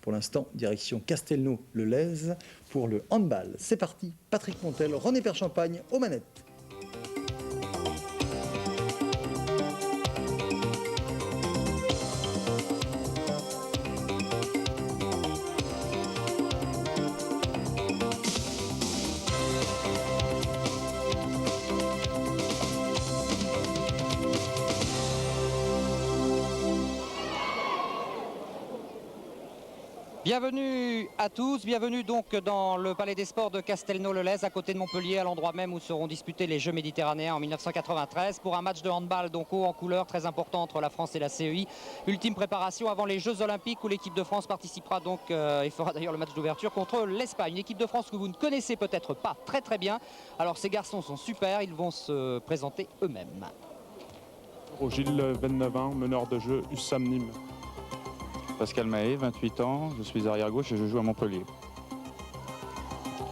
Pour l'instant, direction Castelnau-le-Lez pour le handball. C'est parti, Patrick Montel, René Perchampagne aux manettes. Bienvenue à tous, bienvenue donc dans le Palais des Sports de Castelnau-le-Lez, à côté de Montpellier, à l'endroit même où seront disputés les Jeux méditerranéens en 1993 pour un match de handball donc haut en couleur très important entre la France et la CEI. Ultime préparation avant les Jeux Olympiques où l'équipe de France participera donc et fera d'ailleurs le match d'ouverture contre l'Espagne. Une équipe de France que vous ne connaissez peut-être pas très bien. Alors ces garçons sont super, ils vont se présenter eux-mêmes. Gilles, 29 ans, meneur de jeu, USAM Nîmes. Pascal Mahé, 28 ans, je suis arrière-gauche et je joue à Montpellier.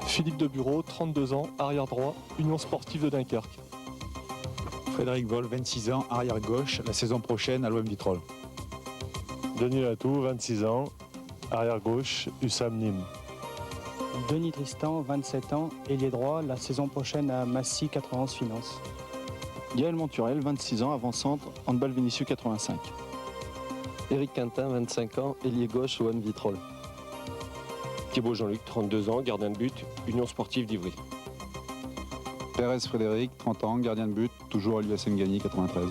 Philippe Debureau, 32 ans, arrière-droit, Union Sportive de Dunkerque. Frédéric Vol, 26 ans, arrière-gauche, la saison prochaine à l'OM Vitrolles. Denis Latou, 26 ans, arrière-gauche, USAM Nîmes. Denis Tristan, 27 ans, ailier droit, la saison prochaine à Massy 91 Finance. Gaël Monturel, 26 ans, avant-centre, handball Vénissieux 85. Éric Quintin, 25 ans, ailier gauche, OM Vitrolles. Thibaut Jean-Luc, 32 ans, gardien de but, Union Sportive d'Ivry. Pérez Frédéric, 30 ans, gardien de but, toujours à l'USM Gagny 93.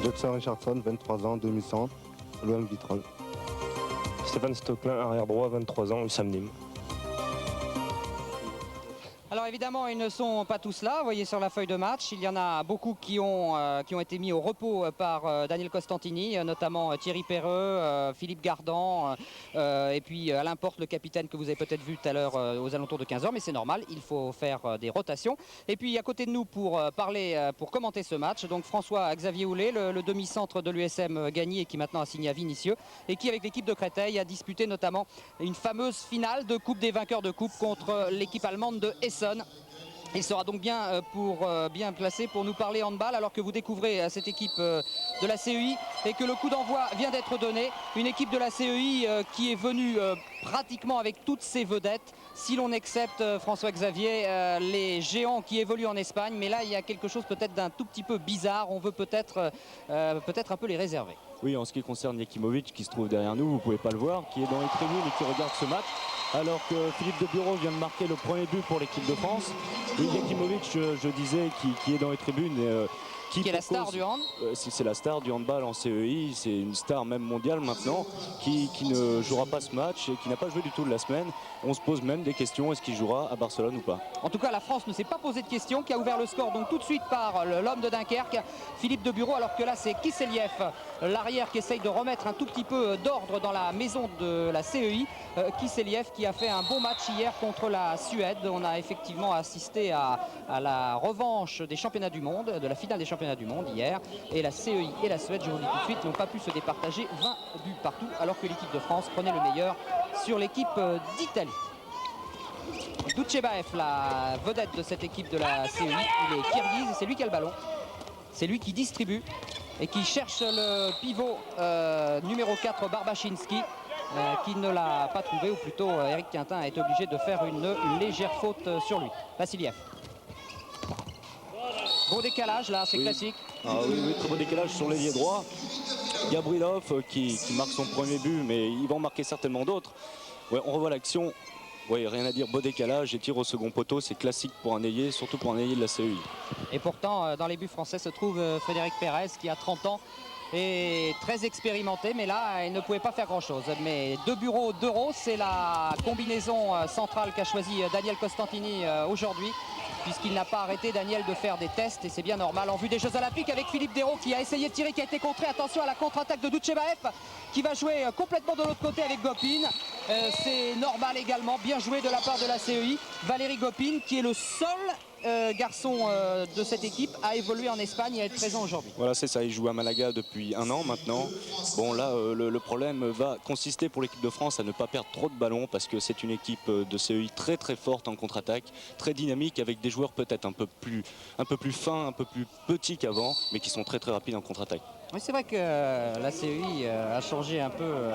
Jackson Richardson, 23 ans, demi-centre, l'OM Vitrolles. Stéphane Stocklin, arrière-droit, 23 ans, USAM Nîmes. Alors évidemment, ils ne sont pas tous là, vous voyez sur la feuille de match, il y en a beaucoup qui ont été mis au repos par Daniel Costantini, notamment Thierry Perreux, Philippe Gardan, et puis Alain Porte, le capitaine que vous avez peut-être vu tout à l'heure aux alentours de 15 h, mais c'est normal, il faut faire des rotations. Et puis à côté de nous pour commenter ce match, donc François-Xavier Houlet, le demi-centre de l'USM Gagny et qui maintenant a signé à Vénissieux, et qui avec l'équipe de Créteil a disputé notamment une fameuse finale de Coupe des vainqueurs de Coupe contre l'équipe allemande de Essen. Il sera donc bien placé pour nous parler handball alors que vous découvrez cette équipe de la CEI et que le coup d'envoi vient d'être donné. Une équipe de la CEI qui est venue pratiquement avec toutes ses vedettes, si l'on accepte François-Xavier, les géants qui évoluent en Espagne. Mais là, il y a quelque chose peut-être d'un tout petit peu bizarre. On veut peut-être un peu les réserver. Oui, en ce qui concerne Jakimovic qui se trouve derrière nous, vous ne pouvez pas le voir, qui est dans les tribunes et qui regarde ce match. Alors que Philippe Debureau vient de marquer le premier but pour l'équipe de France. Et Jakimovic, je disais, qui est dans les tribunes. Qui est la star du hand. C'est la star du handball en CEI, c'est une star même mondiale maintenant, qui ne jouera pas ce match et qui n'a pas joué du tout de la semaine. On se pose même des questions, est-ce qu'il jouera à Barcelone ou pas? En tout cas, la France ne s'est pas posé de questions, qui a ouvert le score donc tout de suite par l'homme de Dunkerque, Philippe Debureau, alors que là c'est Kisseliev, l'arrière qui essaye de remettre un tout petit peu d'ordre dans la maison de la CEI. Kisseliev qui a fait un bon match hier contre la Suède. On a effectivement assisté à la revanche des championnats du monde, de la finale des championnats du monde hier, et la CEI et la Suède, je vous le dis tout de suite, n'ont pas pu se départager 20 buts partout, alors que l'équipe de France prenait le meilleur sur l'équipe d'Italie. Doutchebaev, la vedette de cette équipe de la CEI, il est kirghize et c'est lui qui a le ballon. C'est lui qui distribue et qui cherche le pivot numéro 4 Barbachinski qui ne l'a pas trouvé, ou plutôt Éric Quintin a été obligé de faire une légère faute sur lui. Vassiliev. Beau décalage là, c'est classique. Ah oui, très beau décalage sur l'ailier droit. Gabrilov qui marque son premier but, mais il va en marquer certainement d'autres. Ouais, on revoit l'action. Oui, rien à dire, beau décalage et tir au second poteau, c'est classique pour un ailier, surtout pour un ailier de la CEI. Et pourtant, dans les buts français se trouve Frédéric Pérez qui a 30 ans et très expérimenté, mais là, il ne pouvait pas faire grand-chose. Mais Debureau, Dereau, c'est la combinaison centrale qu'a choisi Daniel Costantini aujourd'hui, puisqu'il n'a pas arrêté, Daniel, de faire des tests, et c'est bien normal. En vue des Jeux Olympiques avec Philippe Dereau qui a essayé de tirer, qui a été contré. Attention à la contre-attaque de Doutchebaev qui va jouer complètement de l'autre côté avec Gopin. C'est normal également, bien joué de la part de la CEI. Valérie Gopin qui est le seul garçon de cette équipe à évoluer en Espagne et à être présent aujourd'hui. Voilà, c'est ça, il joue à Malaga depuis un an maintenant. Bon là, le problème va consister pour l'équipe de France à ne pas perdre trop de ballons parce que c'est une équipe de CEI très très forte en contre-attaque, très dynamique avec des joueurs peut-être un peu plus fins, un peu plus petits qu'avant, mais qui sont très très rapides en contre-attaque. Oui, c'est vrai que la CEI a changé un peu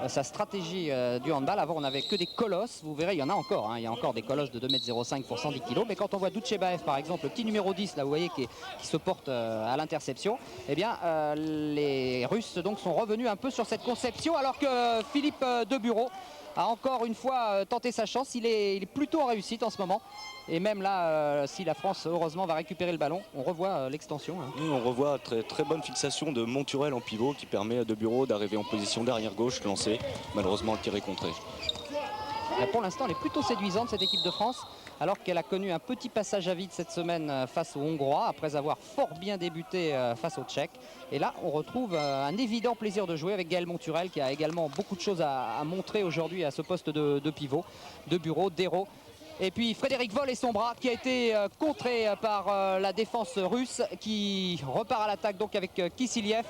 sa stratégie du handball. Avant, on n'avait que des colosses. Vous verrez, il y en a encore. Il y a encore des colosses de 2,05 m pour 110 kg. Mais quand on voit Doutchebaev, par exemple, le petit numéro 10, là, vous voyez, qui se porte à l'interception, eh bien, les Russes donc, sont revenus un peu sur cette conception, alors que Philippe Debureau a encore une fois tenté sa chance. Il est plutôt en réussite en ce moment. Et même là, si la France, heureusement, va récupérer le ballon, on revoit l'extension. Oui, on revoit très bonne fixation de Monturel en pivot qui permet à Debureau d'arriver en position d'arrière gauche, lancé. Malheureusement, le tir est contré. Pour l'instant, elle est plutôt séduisante, cette équipe de France, alors qu'elle a connu un petit passage à vide cette semaine face aux Hongrois, après avoir fort bien débuté face aux Tchèques. Et là, on retrouve un évident plaisir de jouer avec Gaël Monturel, qui a également beaucoup de choses à montrer aujourd'hui à ce poste de pivot. Debureau, Dérault. Et puis Frédéric Voll et son bras qui a été contré par la défense russe, qui repart à l'attaque donc avec Kisseliev.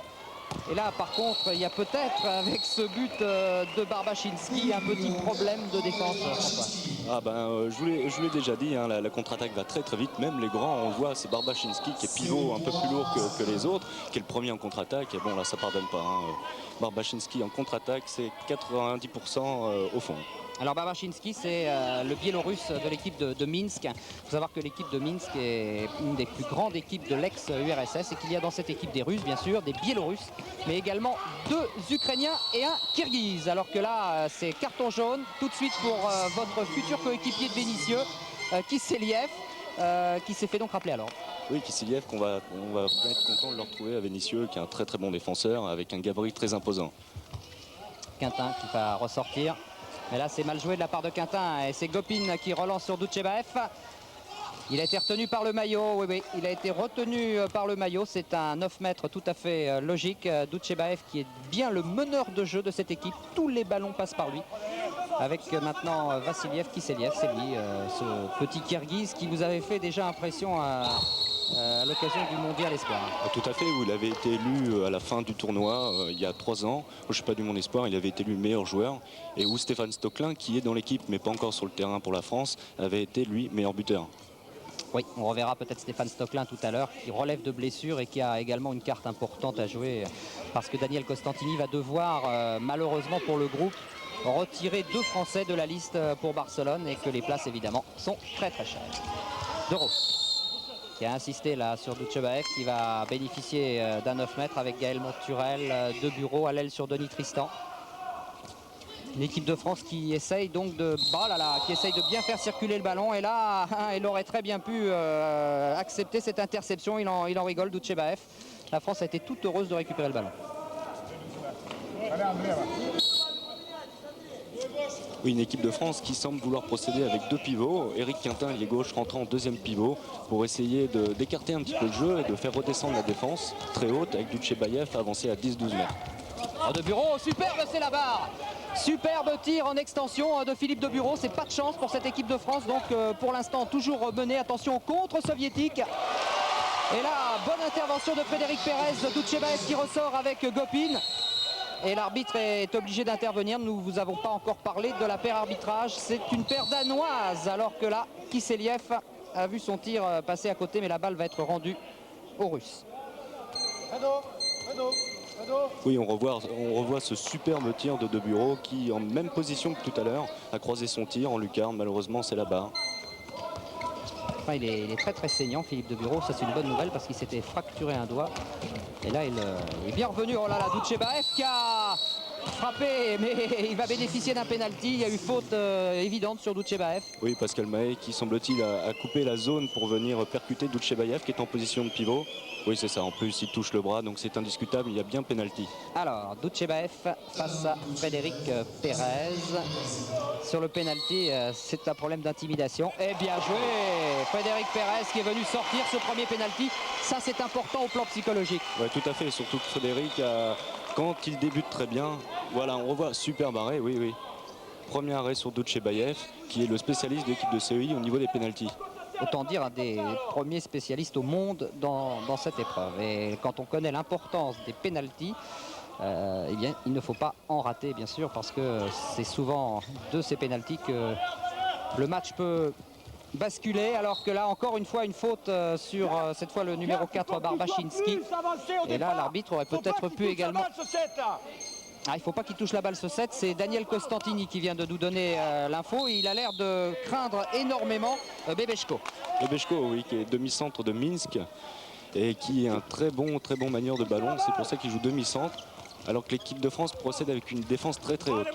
Et là par contre il y a peut-être avec ce but de Barbachinski un petit problème de défense, François. Ah ben, je vous l'ai déjà dit, hein, la contre-attaque va très vite, même les grands, on le voit, c'est Barbachinski qui est pivot un peu plus lourd que les autres, qui est le premier en contre-attaque, et bon là ça pardonne pas. Hein. Barbachinski en contre-attaque, c'est 90% au fond. Alors Barbachinski, c'est le Biélorusse de l'équipe de Minsk. Il faut savoir que l'équipe de Minsk est une des plus grandes équipes de l'ex-URSS et qu'il y a dans cette équipe des Russes, bien sûr, des Biélorusses, mais également 2 Ukrainiens et un Kirghiz. Alors que là, c'est carton jaune tout de suite pour votre futur coéquipier de Vénissieux, Kisseliev, qui s'est fait donc rappeler alors. Oui, Kisseliev, on va bien être content de le retrouver à Vénissieux, qui est un très bon défenseur, avec un gabarit très imposant. Quintin qui va ressortir. Mais là, c'est mal joué de la part de Quintin et c'est Gopin qui relance sur Doutchebaev. Il a été retenu par le maillot, oui, il a été retenu par le maillot. C'est un 9 mètres tout à fait logique. Doutchebaev qui est bien le meneur de jeu de cette équipe. Tous les ballons passent par lui. Avec maintenant Vassiliev, Kisseliev, c'est lui, ce petit Kirghiz qui vous avait fait déjà impression à l'occasion du Mondial Espoir. Tout à fait, où il avait été élu à la fin du tournoi il y a 3 ans. Je ne suis pas du Monde Espoir, il avait été élu meilleur joueur. Et où Stéphane Stocklin, qui est dans l'équipe mais pas encore sur le terrain pour la France, avait été lui meilleur buteur. Oui, on reverra peut-être Stéphane Stocklin tout à l'heure, qui relève de blessure et qui a également une carte importante à jouer. Parce que Daniel Costantini va devoir, malheureusement pour le groupe, retirer 2 Français de la liste pour Barcelone et que les places évidemment sont très chères. Dereau qui a insisté là sur Doutchebaev, qui va bénéficier d'un 9 mètres avec Gaël Monturel, Debureau à l'aile sur Denis Tristan. Une équipe de France qui essaye donc qui essaye de bien faire circuler le ballon, et là il aurait très bien pu accepter cette interception. Il en rigole, Doutchebaev. La France a été toute heureuse de récupérer le ballon. Oui, une équipe de France qui semble vouloir procéder avec 2 pivots. Éric Quintin, ailier gauche, rentrant en 2e pivot pour essayer d'écarter un petit peu le jeu et de faire redescendre la défense très haute avec Doutchebaev avancé à 10-12 mètres. Debureau, superbe, c'est la barre. Superbe tir en extension de Philippe Debureau. C'est pas de chance pour cette équipe de France. Donc pour l'instant toujours menée. Attention au contre soviétique. Et là, bonne intervention de Frédéric Pérez. Doutchebaev qui ressort avec Gopin. Et l'arbitre est obligé d'intervenir. Nous vous avons pas encore parlé de la paire arbitrage. C'est une paire danoise. Alors que là, Kisseliev a vu son tir passer à côté. Mais la balle va être rendue aux Russes. Oui, on revoit ce superbe tir de Debureau qui, en même position que tout à l'heure, a croisé son tir en lucarne. Malheureusement, c'est la barre. Enfin, il est très saignant, Philippe Debureau. Ça, c'est une bonne nouvelle parce qu'il s'était fracturé un doigt. Et là, il est bien revenu. Oh là là, Doutchebaev qui a frappé, mais il va bénéficier d'un pénalty. Il y a eu faute évidente sur Doutchebaev. Oui, Pascal Mahé qui, semble-t-il, a coupé la zone pour venir percuter Doutchebaev qui est en position de pivot. Oui, c'est ça. En plus, il touche le bras, donc c'est indiscutable. Il y a bien pénalty. Alors, Doutchebaev face à Frédéric Pérez. Sur le pénalty, c'est un problème d'intimidation. Et bien joué, Frédéric Pérez qui est venu sortir ce premier pénalty. Ça, c'est important au plan psychologique. Oui, tout à fait. Surtout que Frédéric, quand il débute très bien, voilà, on revoit super arrêt. Oui. Premier arrêt sur Doutchebaev, qui est le spécialiste de l'équipe de CEI au niveau des pénaltys. Autant dire un des premiers spécialistes au monde dans cette épreuve. Et quand on connaît l'importance des pénaltys, eh bien, il ne faut pas en rater, bien sûr, parce que c'est souvent de ces pénaltys que le match peut basculer, alors que là encore une fois une faute sur cette fois le numéro 4 Barbachinski. Et là l'arbitre aurait peut-être pu également... Ah, il ne faut pas qu'il touche la balle ce set, c'est Daniel Costantini qui vient de nous donner l'info. Il a l'air de craindre énormément Bebeshko. Bebeshko, oui, qui est demi-centre de Minsk et qui est un très bon manieur de ballon. C'est pour ça qu'il joue demi-centre, alors que l'équipe de France procède avec une défense très haute.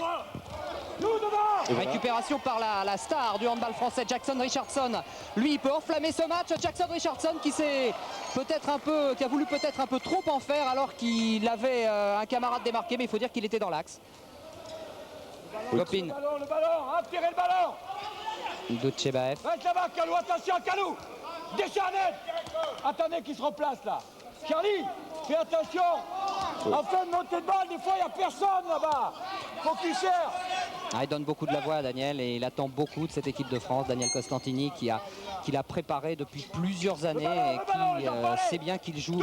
Récupération par la star du handball français, Jackson Richardson. Lui, il peut enflammer ce match. Jackson Richardson qui a voulu peut-être un peu trop en faire alors qu'il avait un camarade démarqué, mais il faut dire qu'il était dans l'axe. Gopin. Le ballon, tirez le ballon. Doutchebaev. Reste là-bas, Kalou, attention, Kalou. Descharnet. Attendez qu'il se replace là. Charlie, fais attention. En fin de montée de balle, des fois, il n'y a personne là-bas. Faut qu'il cherche. Il donne beaucoup de la voix à Daniel et il attend beaucoup de cette équipe de France. Daniel Costantini qui l'a préparé depuis plusieurs années et qui sait bien qu'il joue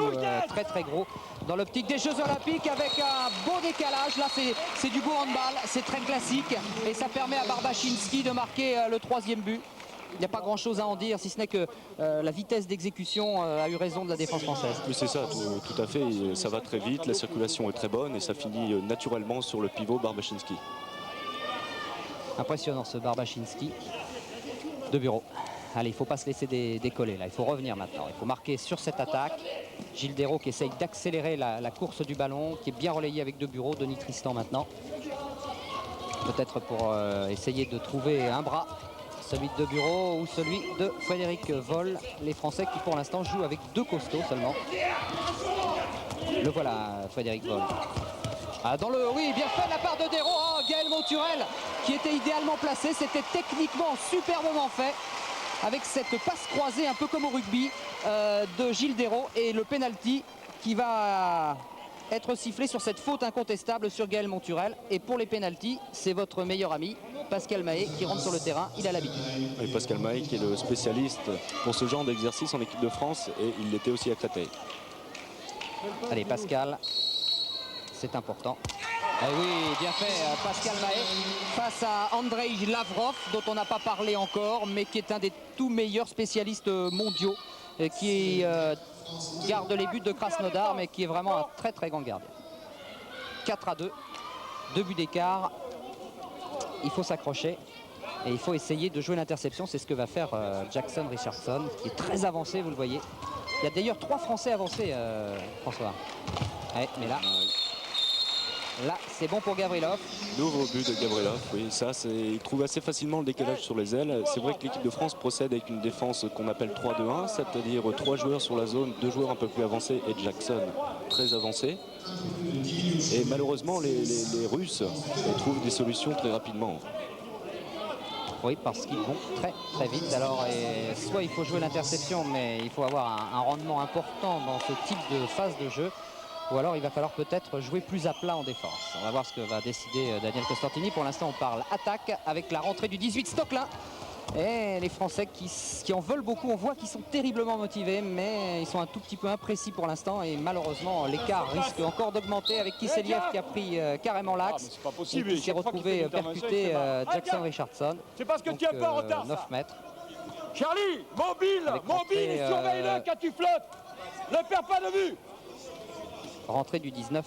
très gros dans l'optique des Jeux Olympiques avec un beau décalage. Là c'est du beau handball, c'est très classique et ça permet à Barbachinski de marquer le 3e but. Il n'y a pas grand chose à en dire si ce n'est que la vitesse d'exécution a eu raison de la défense française. Oui, c'est ça, tout à fait, ça va très vite, la circulation est très bonne et ça finit naturellement sur le pivot Barbachinski. Impressionnant ce Barbachinski de bureau. Allez, il ne faut pas se laisser décoller là, il faut revenir maintenant. Il faut marquer sur cette attaque. Gilles Dérault qui essaye d'accélérer la course du ballon, qui est bien relayé avec de bureau. Denis Tristan maintenant. Peut-être pour essayer de trouver un bras, celui de bureau ou celui de Frédéric Voll. Les Français qui pour l'instant jouent avec 2 costauds seulement. Le voilà, Frédéric Voll. Oui, bien fait de la part de Dérault. Oh, Gaël Monturel qui était idéalement placé. C'était techniquement superbement fait avec cette passe croisée un peu comme au rugby de Gilles Dérault. Et le penalty qui va être sifflé sur cette faute incontestable sur Gaël Monturel. Et pour les pénaltys, c'est votre meilleur ami Pascal Mahé qui rentre sur le terrain. Il a l'habitude. Et Pascal Mahé qui est le spécialiste pour ce genre d'exercice en équipe de France et il l'était aussi à Créteil. Allez, Pascal. C'est important. Et oui, bien fait Pascal Mahé face à Andrei Lavrov, dont on n'a pas parlé encore, mais qui est un des tout meilleurs spécialistes mondiaux, qui garde les buts de Krasnodar, mais qui est vraiment un très grand gardien. 4-2, 2 buts d'écart. Il faut s'accrocher et il faut essayer de jouer l'interception. C'est ce que va faire Jackson Richardson, qui est très avancé, vous le voyez. Il y a d'ailleurs 3 Français avancés, François. Ouais, mais là, c'est bon pour Gavrilov. Nouveau but de Gavrilov, oui, ça, il trouve assez facilement le décalage sur les ailes. C'est vrai que l'équipe de France procède avec une défense qu'on appelle 3-2-1, c'est-à-dire 3 joueurs sur la zone, 2 joueurs un peu plus avancés et Jackson très avancé. Et malheureusement, les Russes trouvent des solutions très rapidement. Oui, parce qu'ils vont très vite. Alors, soit il faut jouer l'interception, mais il faut avoir un rendement important dans ce type de phase de jeu. Ou alors il va falloir peut-être jouer plus à plat en défense. On va voir ce que va décider Daniel Costantini. Pour l'instant, on parle attaque avec la rentrée du 18 Stocklin. Et les Français qui en veulent beaucoup, on voit qu'ils sont terriblement motivés, mais ils sont un tout petit peu imprécis pour l'instant. Et malheureusement, l'écart risque encore d'augmenter avec Kisseliev qui a pris carrément l'axe. Et qui s'est retrouvé percuté Jackson Richardson. C'est parce que tu es pas en retard. 9 mètres. Charlie, mobile, surveille-le quand tu flottes. Ne perds pas de vue. Rentrée du 19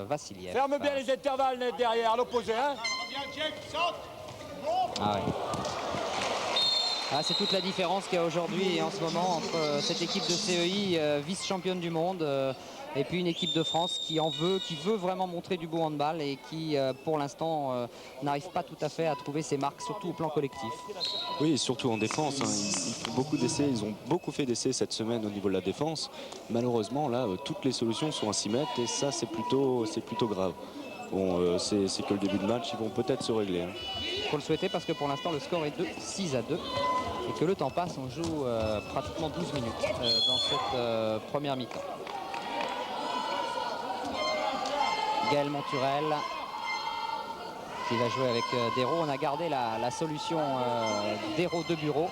Vassiliev. Ferme bien les intervalles net derrière, à l'opposé. Hein. Ah ouais. Ah, c'est toute la différence qu'il y a aujourd'hui et en ce moment entre cette équipe de CEI, vice-championne du monde, et puis une équipe de France qui veut vraiment montrer du beau handball et qui, pour l'instant, n'arrive pas tout à fait à trouver ses marques, surtout au plan collectif. Oui, et surtout en défense. Ils font beaucoup d'essais, ils ont beaucoup fait d'essais cette semaine au niveau de la défense. Malheureusement, là, toutes les solutions sont à 6 mètres et ça, c'est plutôt grave. Bon, c'est que le début de match, ils vont peut-être se régler. Il faut le souhaiter parce que pour l'instant, le score est de 6-2 et que le temps passe. On joue pratiquement 12 minutes dans cette première mi-temps. Gaël Monturel qui va jouer avec Dérault. On a gardé la solution Dérault de bureau.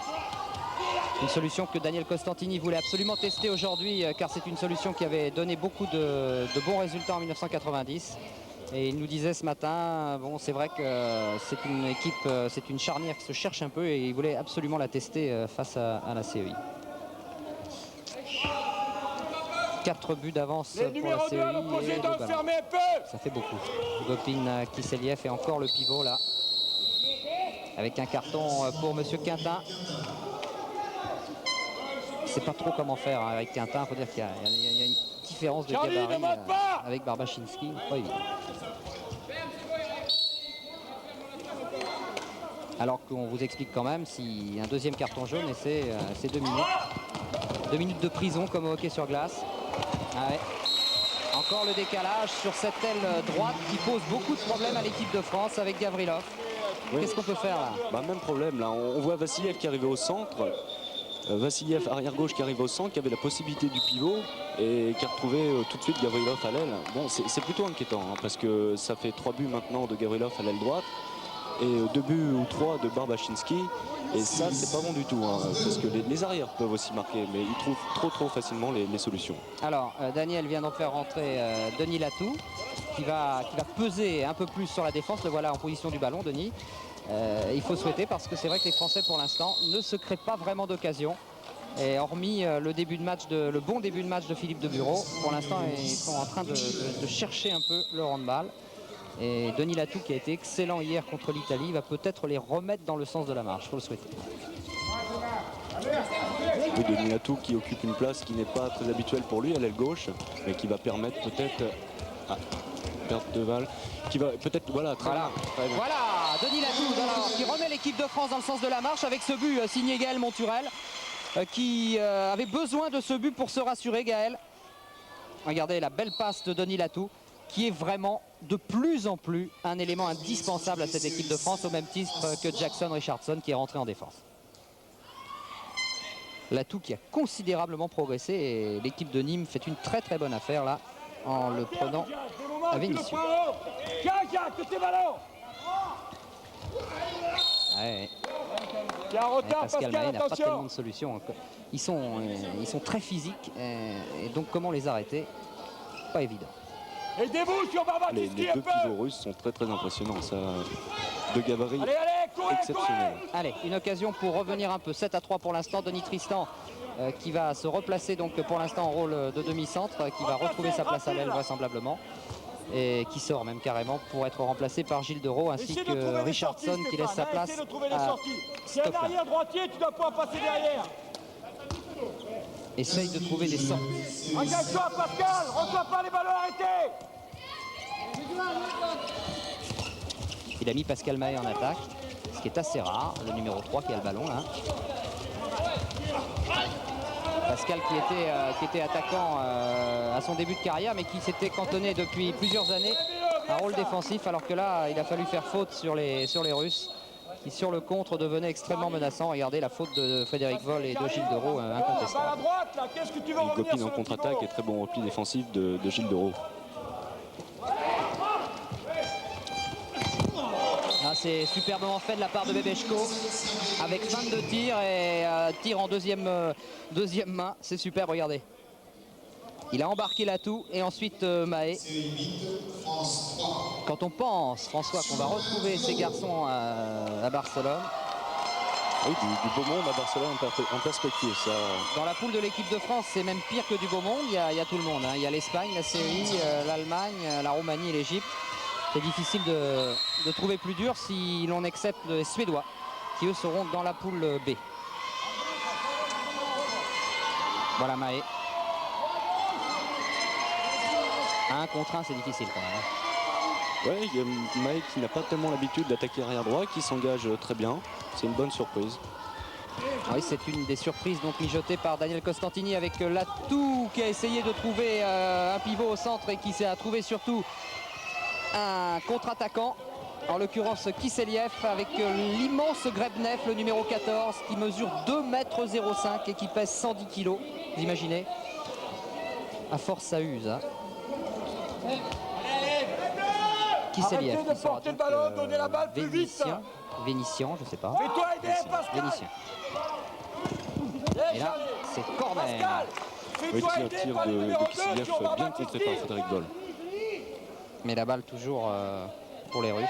Une solution que Daniel Costantini voulait absolument tester aujourd'hui car c'est une solution qui avait donné beaucoup de bons résultats en 1990. Et il nous disait ce matin, bon, c'est vrai que c'est une équipe, c'est une charnière qui se cherche un peu et il voulait absolument la tester face à la CEI. 4 buts d'avance pour la CEI et ça fait beaucoup. Gopin Kiseliev et encore le pivot là. Avec un carton pour Monsieur Quintin. Je ne sais pas trop comment faire avec Quintin. Il faut dire qu'il y a une différence de gabarit avec Barbachinski. Pas évident. Alors qu'on vous explique quand même si un deuxième carton jaune et c'est 2 minutes. 2 minutes de prison comme au hockey sur glace. Ah ouais. Encore le décalage sur cette aile droite qui pose beaucoup de problèmes à l'équipe de France avec Gavrilov. Oui. Qu'est-ce qu'on peut faire là? Même problème là. On voit Vassiliev qui arrivait au centre. Vassiliev arrière gauche qui arrive au centre, qui avait la possibilité du pivot et qui a retrouvé tout de suite Gavrilov à l'aile. Bon, c'est plutôt inquiétant hein, parce que ça fait 3 buts maintenant de Gavrilov à l'aile droite et 2 buts ou 3 de Barbachinski. Et ça, c'est pas bon du tout, hein, parce que les arrières peuvent aussi marquer, mais ils trouvent trop facilement les solutions. Alors, Daniel vient donc faire rentrer Denis Latou, qui va peser un peu plus sur la défense. Le voilà en position du ballon, Denis. Il faut souhaiter, parce que c'est vrai que les Français, pour l'instant, ne se créent pas vraiment d'occasion. Et hormis le bon début de match de Philippe de Bureau, pour l'instant, ils sont en train de chercher un peu le handball. Et Denis Latou, qui a été excellent hier contre l'Italie, va peut-être les remettre dans le sens de la marche, il faut le souhaiter. Oui, Denis Latou qui occupe une place qui n'est pas très habituelle pour lui à l'aile gauche, mais qui va permettre peut-être perte de balle, qui va peut-être voilà. Voilà, Denis Latou qui remet l'équipe de France dans le sens de la marche avec ce but signé Gaël Monturel, qui avait besoin de ce but pour se rassurer. Gaël, regardez la belle passe de Denis Latou, qui est vraiment de plus en plus un élément indispensable à cette équipe de France, au même titre que Jackson Richardson qui est rentré en défense. Latou qui a considérablement progressé et l'équipe de Nîmes fait une très bonne affaire là en le prenant à Vénissieux. Ouais. Pascal Mahé n'a pas tellement de solutions. Ils sont très physiques et donc comment les arrêter? Pas évident. Les 2 pivots russes sont très impressionnants, ça, de gabarit exceptionnel. Allez, une occasion pour revenir un peu, 7-3 pour l'instant. Denis Tristan qui va se replacer donc pour l'instant en rôle de demi-centre, qui va retrouver sa place à l'aile vraisemblablement et qui sort même carrément pour être remplacé par Gilles Dereau ainsi que Richardson qui laisse sa place à Stockland. Arrière droitier, tu dois pas passer derrière. Essaye de trouver des sorties. Engage-toi Pascal, reçois pas les ballons arrêtés. Il a mis Pascal Mahé en attaque, ce qui est assez rare, le numéro 3 qui a le ballon là. Pascal qui était attaquant à son début de carrière mais qui s'était cantonné depuis plusieurs années à un rôle défensif, alors que là il a fallu faire faute sur les Russes qui sur le contre devenait extrêmement menaçant. Regardez la faute de Frédéric Voll et de Gilles Dereau, incontestable. Gopin en contre-attaque et très bon repli défensif de Gilles Dereau. C'est superbement fait de la part de Bebeshko avec 22 tirs et tir en deuxième main. C'est superbe, regardez. Il a embarqué Latou et ensuite Mahé. Quand on pense, François, qu'on va retrouver ces garçons à Barcelone. Oui, du beau monde à Barcelone en perspective. Ça. Dans la poule de l'équipe de France, c'est même pire que du beau monde. Il y a tout le monde. Il y a l'Espagne, la Syrie, l'Allemagne, la Roumanie et l'Égypte. C'est difficile de trouver plus dur si l'on accepte les Suédois, qui eux seront dans la poule B. Voilà Mahé. 1 contre 1, c'est difficile quand même. Oui, il y a Mahé qui n'a pas tellement l'habitude d'attaquer arrière droit, qui s'engage très bien. C'est une bonne surprise. Oui, c'est une des surprises donc mijotée par Daniel Costantini avec Latou qui a essayé de trouver un pivot au centre et qui a trouvé surtout un contre-attaquant, en l'occurrence Kiseliev, avec l'immense Grebnev, le numéro 14, qui mesure 2,05 m et qui pèse 110 kg. Vous imaginez? À force, ça use. Hein. Kiseliev, qui sera donc, Vénitien, je sais pas. Vénitien. Et là, c'est corner. Oui, un tir de Kiseliev bien contré par Frédéric Voll. Mais la balle toujours pour les Russes.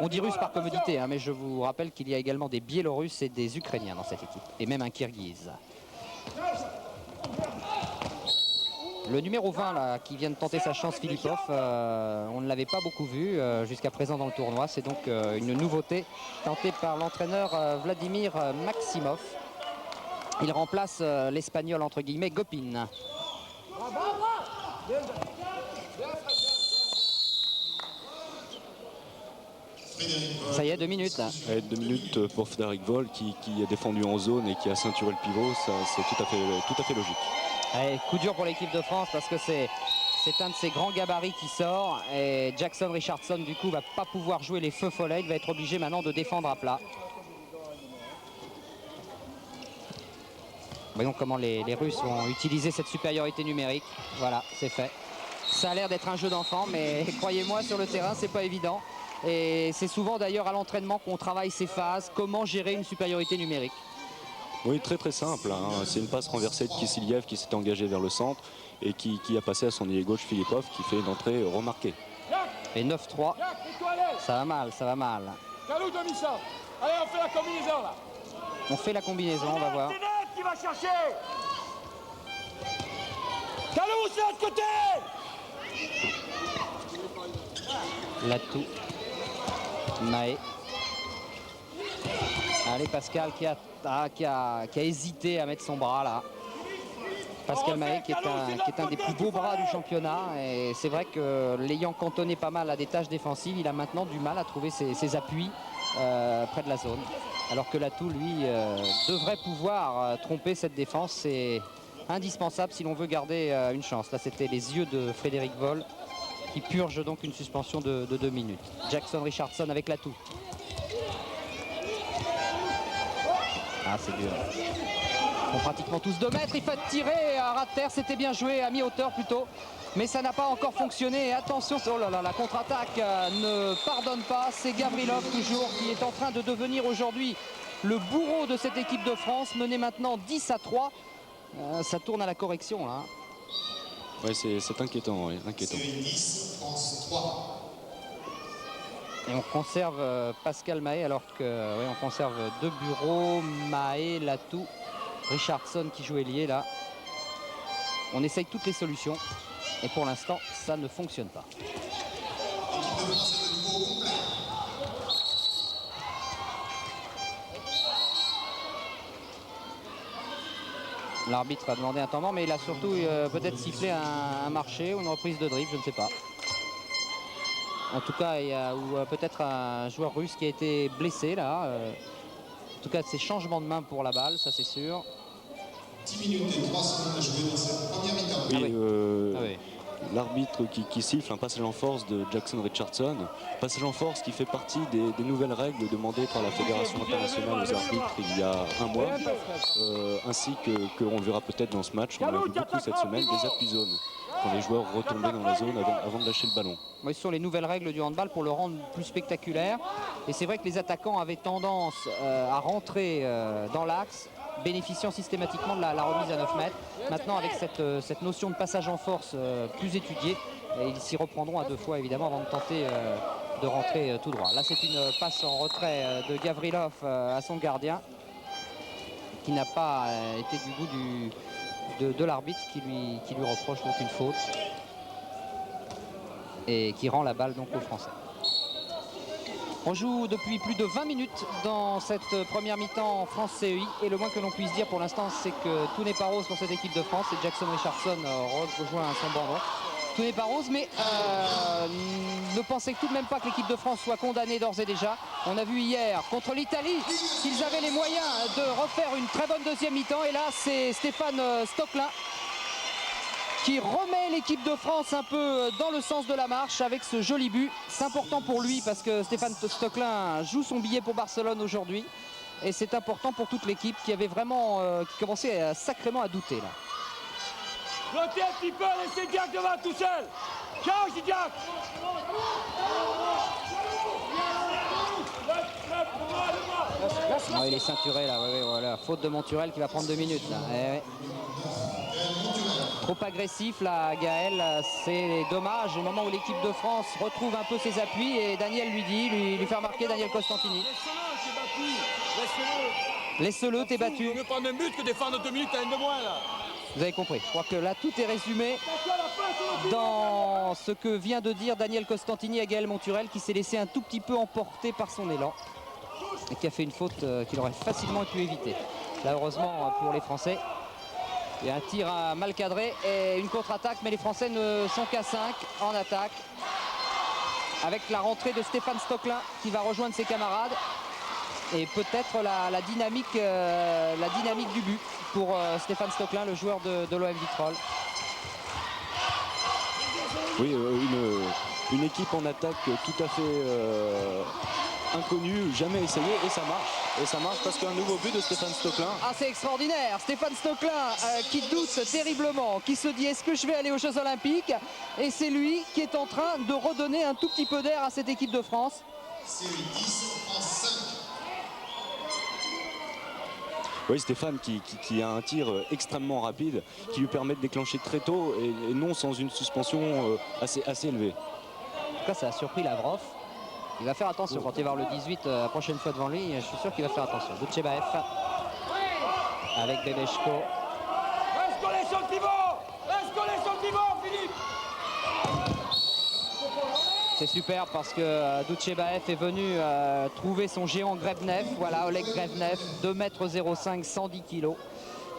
On dit Russes par commodité, hein, mais je vous rappelle qu'il y a également des Biélorusses et des Ukrainiens dans cette équipe. Et même un Kirghiz. Le numéro 20 là, qui vient de tenter sa chance, Filipov, on ne l'avait pas beaucoup vu jusqu'à présent dans le tournoi. C'est donc une nouveauté tentée par l'entraîneur Vladimir Maximov. Il remplace l'Espagnol entre guillemets Gopin. Ça y est, 2 minutes. Et 2 minutes pour Frédéric Voll qui a défendu en zone et qui a ceinturé le pivot, c'est tout à fait logique. Allez, coup dur pour l'équipe de France parce que c'est un de ces grands gabarits qui sort et Jackson Richardson du coup va pas pouvoir jouer les feux follets, il va être obligé maintenant de défendre à plat. Voyons comment les Russes vont utiliser cette supériorité numérique. Voilà, c'est fait. Ça a l'air d'être un jeu d'enfant, mais croyez-moi, sur le terrain, c'est pas évident. Et c'est souvent d'ailleurs à l'entraînement qu'on travaille ces phases, comment gérer une supériorité numérique. Oui, très simple, hein. C'est une passe renversée de Kissiliev qui s'est engagé vers le centre et qui a passé à son ailier gauche Filipov qui fait une entrée remarquée. Et 9-3, ça va mal, ça va mal. Kalou demi-centre. Allez, on fait la combinaison là. On fait la combinaison, on va voir. Qui va chercher. Kalou, c'est de l'autre côté. Latou. Mahé. Allez, Pascal qui a hésité à mettre son bras là. Pascal Mahé qui est un des plus beaux bras du championnat. Et c'est vrai que l'ayant cantonné pas mal à des tâches défensives, il a maintenant du mal à trouver ses appuis près de la zone. Alors que Latou, lui, devrait pouvoir tromper cette défense. C'est indispensable si l'on veut garder une chance. Là, c'était les yeux de Frédéric Voll qui purge donc une suspension de 2 minutes. Jackson Richardson avec Latou. Ah, c'est dur. Ils font pratiquement tous 2 mètres. Il faut tirer à ras de terre. C'était bien joué, à mi-hauteur plutôt. Mais ça n'a pas encore fonctionné. Et attention, oh là là, la contre-attaque ne pardonne pas. C'est Gavrilov toujours qui est en train de devenir aujourd'hui le bourreau de cette équipe de France. Mené maintenant 10-3. Ça tourne à la correction là. Oui, c'est inquiétant, oui, inquiétant. Et on conserve Pascal Mahé alors que on conserve 2 bureaux, Mahé, Latou, Richardson qui joue ailier là. On essaye toutes les solutions et pour l'instant ça ne fonctionne pas. L'arbitre a demandé un temps mort, mais il a surtout peut-être sifflé un marché ou une reprise de dribble, je ne sais pas. En tout cas, il y a peut-être un joueur russe qui a été blessé là. En tout cas, c'est changement de main pour la balle, ça c'est sûr. 10 minutes et 3 secondes à jouer dans cette première mi-temps. Oui. L'arbitre qui siffle un passage en force de Jackson Richardson. Passage en force qui fait partie des nouvelles règles demandées par la Fédération internationale aux arbitres il y a un mois. Ainsi qu'on le verra peut-être dans ce match. On l'a vu beaucoup cette semaine, des appuis-zones. Quand les joueurs retombaient dans la zone avant de lâcher le ballon. Oui, ce sont les nouvelles règles du handball pour le rendre plus spectaculaire. Et c'est vrai que les attaquants avaient tendance à rentrer dans l'axe, bénéficiant systématiquement de la remise à 9 mètres. Maintenant, avec cette notion de passage en force plus étudiée, ils s'y reprendront à 2 fois évidemment avant de tenter de rentrer tout droit. Là, c'est une passe en retrait de Gavrilov à son gardien, qui n'a pas été du goût de l'arbitre qui lui reproche donc une faute et qui rend la balle donc aux Français. On joue depuis plus de 20 minutes dans cette première mi-temps France CEI et le moins que l'on puisse dire pour l'instant c'est que tout n'est pas rose pour cette équipe de France et Jackson Richardson rejoint son banc. Tout n'est pas rose, mais ne pensez tout de même pas que l'équipe de France soit condamnée d'ores et déjà. On a vu hier contre l'Italie qu'ils avaient les moyens de refaire une très bonne deuxième mi-temps et là c'est Stéphane Stocklin qui remet l'équipe de France un peu dans le sens de la marche avec ce joli but. C'est important pour lui parce que Stéphane Stocklin joue son billet pour Barcelone aujourd'hui et c'est important pour toute l'équipe qui avait vraiment qui commençait sacrément à douter là. Flottez un petit peu, laissez Jack devant tout seul. Change Jack. Oh, il est ceinturé là, voilà. Faute de Monturel qui va prendre 2 minutes là. Trop agressif là, Gaël, c'est dommage au moment où l'équipe de France retrouve un peu ses appuis et Daniel lui fait remarquer Daniel Costantini. Laisse-le, t'es battu. On veut prendre un but que défendre 2 minutes à un de moins là. Vous avez compris, je crois que là tout est résumé dans ce que vient de dire Daniel Costantini à Gaël Monturel qui s'est laissé un tout petit peu emporter par son élan et qui a fait une faute qu'il aurait facilement pu éviter. Là heureusement pour les Français, il y a un tir mal cadré et une contre-attaque, mais les Français ne sont qu'à 5 en attaque avec la rentrée de Stéphane Stocklin qui va rejoindre ses camarades et peut-être la dynamique du but pour Stéphane Stocklin, le joueur de l'OM Vitrolles. Oui, une équipe en attaque tout à fait inconnue, jamais essayée, et ça marche. Et ça marche parce qu'un nouveau but de Stéphane Stocklin. Ah, c'est extraordinaire. Stéphane Stocklin qui doute terriblement, qui se dit est-ce que je vais aller aux Jeux Olympiques? Et c'est lui qui est en train de redonner un tout petit peu d'air à cette équipe de France. Série 10, France 5. Oui, Stéphane qui a un tir extrêmement rapide qui lui permet de déclencher très tôt et non sans une suspension assez élevée. En tout cas, ça a surpris Lavrov. Il va faire attention quand il va voir le 18 la prochaine fois devant lui. Je suis sûr qu'il va faire attention. Doutchebaev avec Bebeshko. Reste collé sur le pivot. Reste collé sur le pivot, Philippe. C'est super parce que Doutchebaev est venu trouver son géant Grebnev. Voilà, Oleg Grebnev, 2,05 m, 110 kg.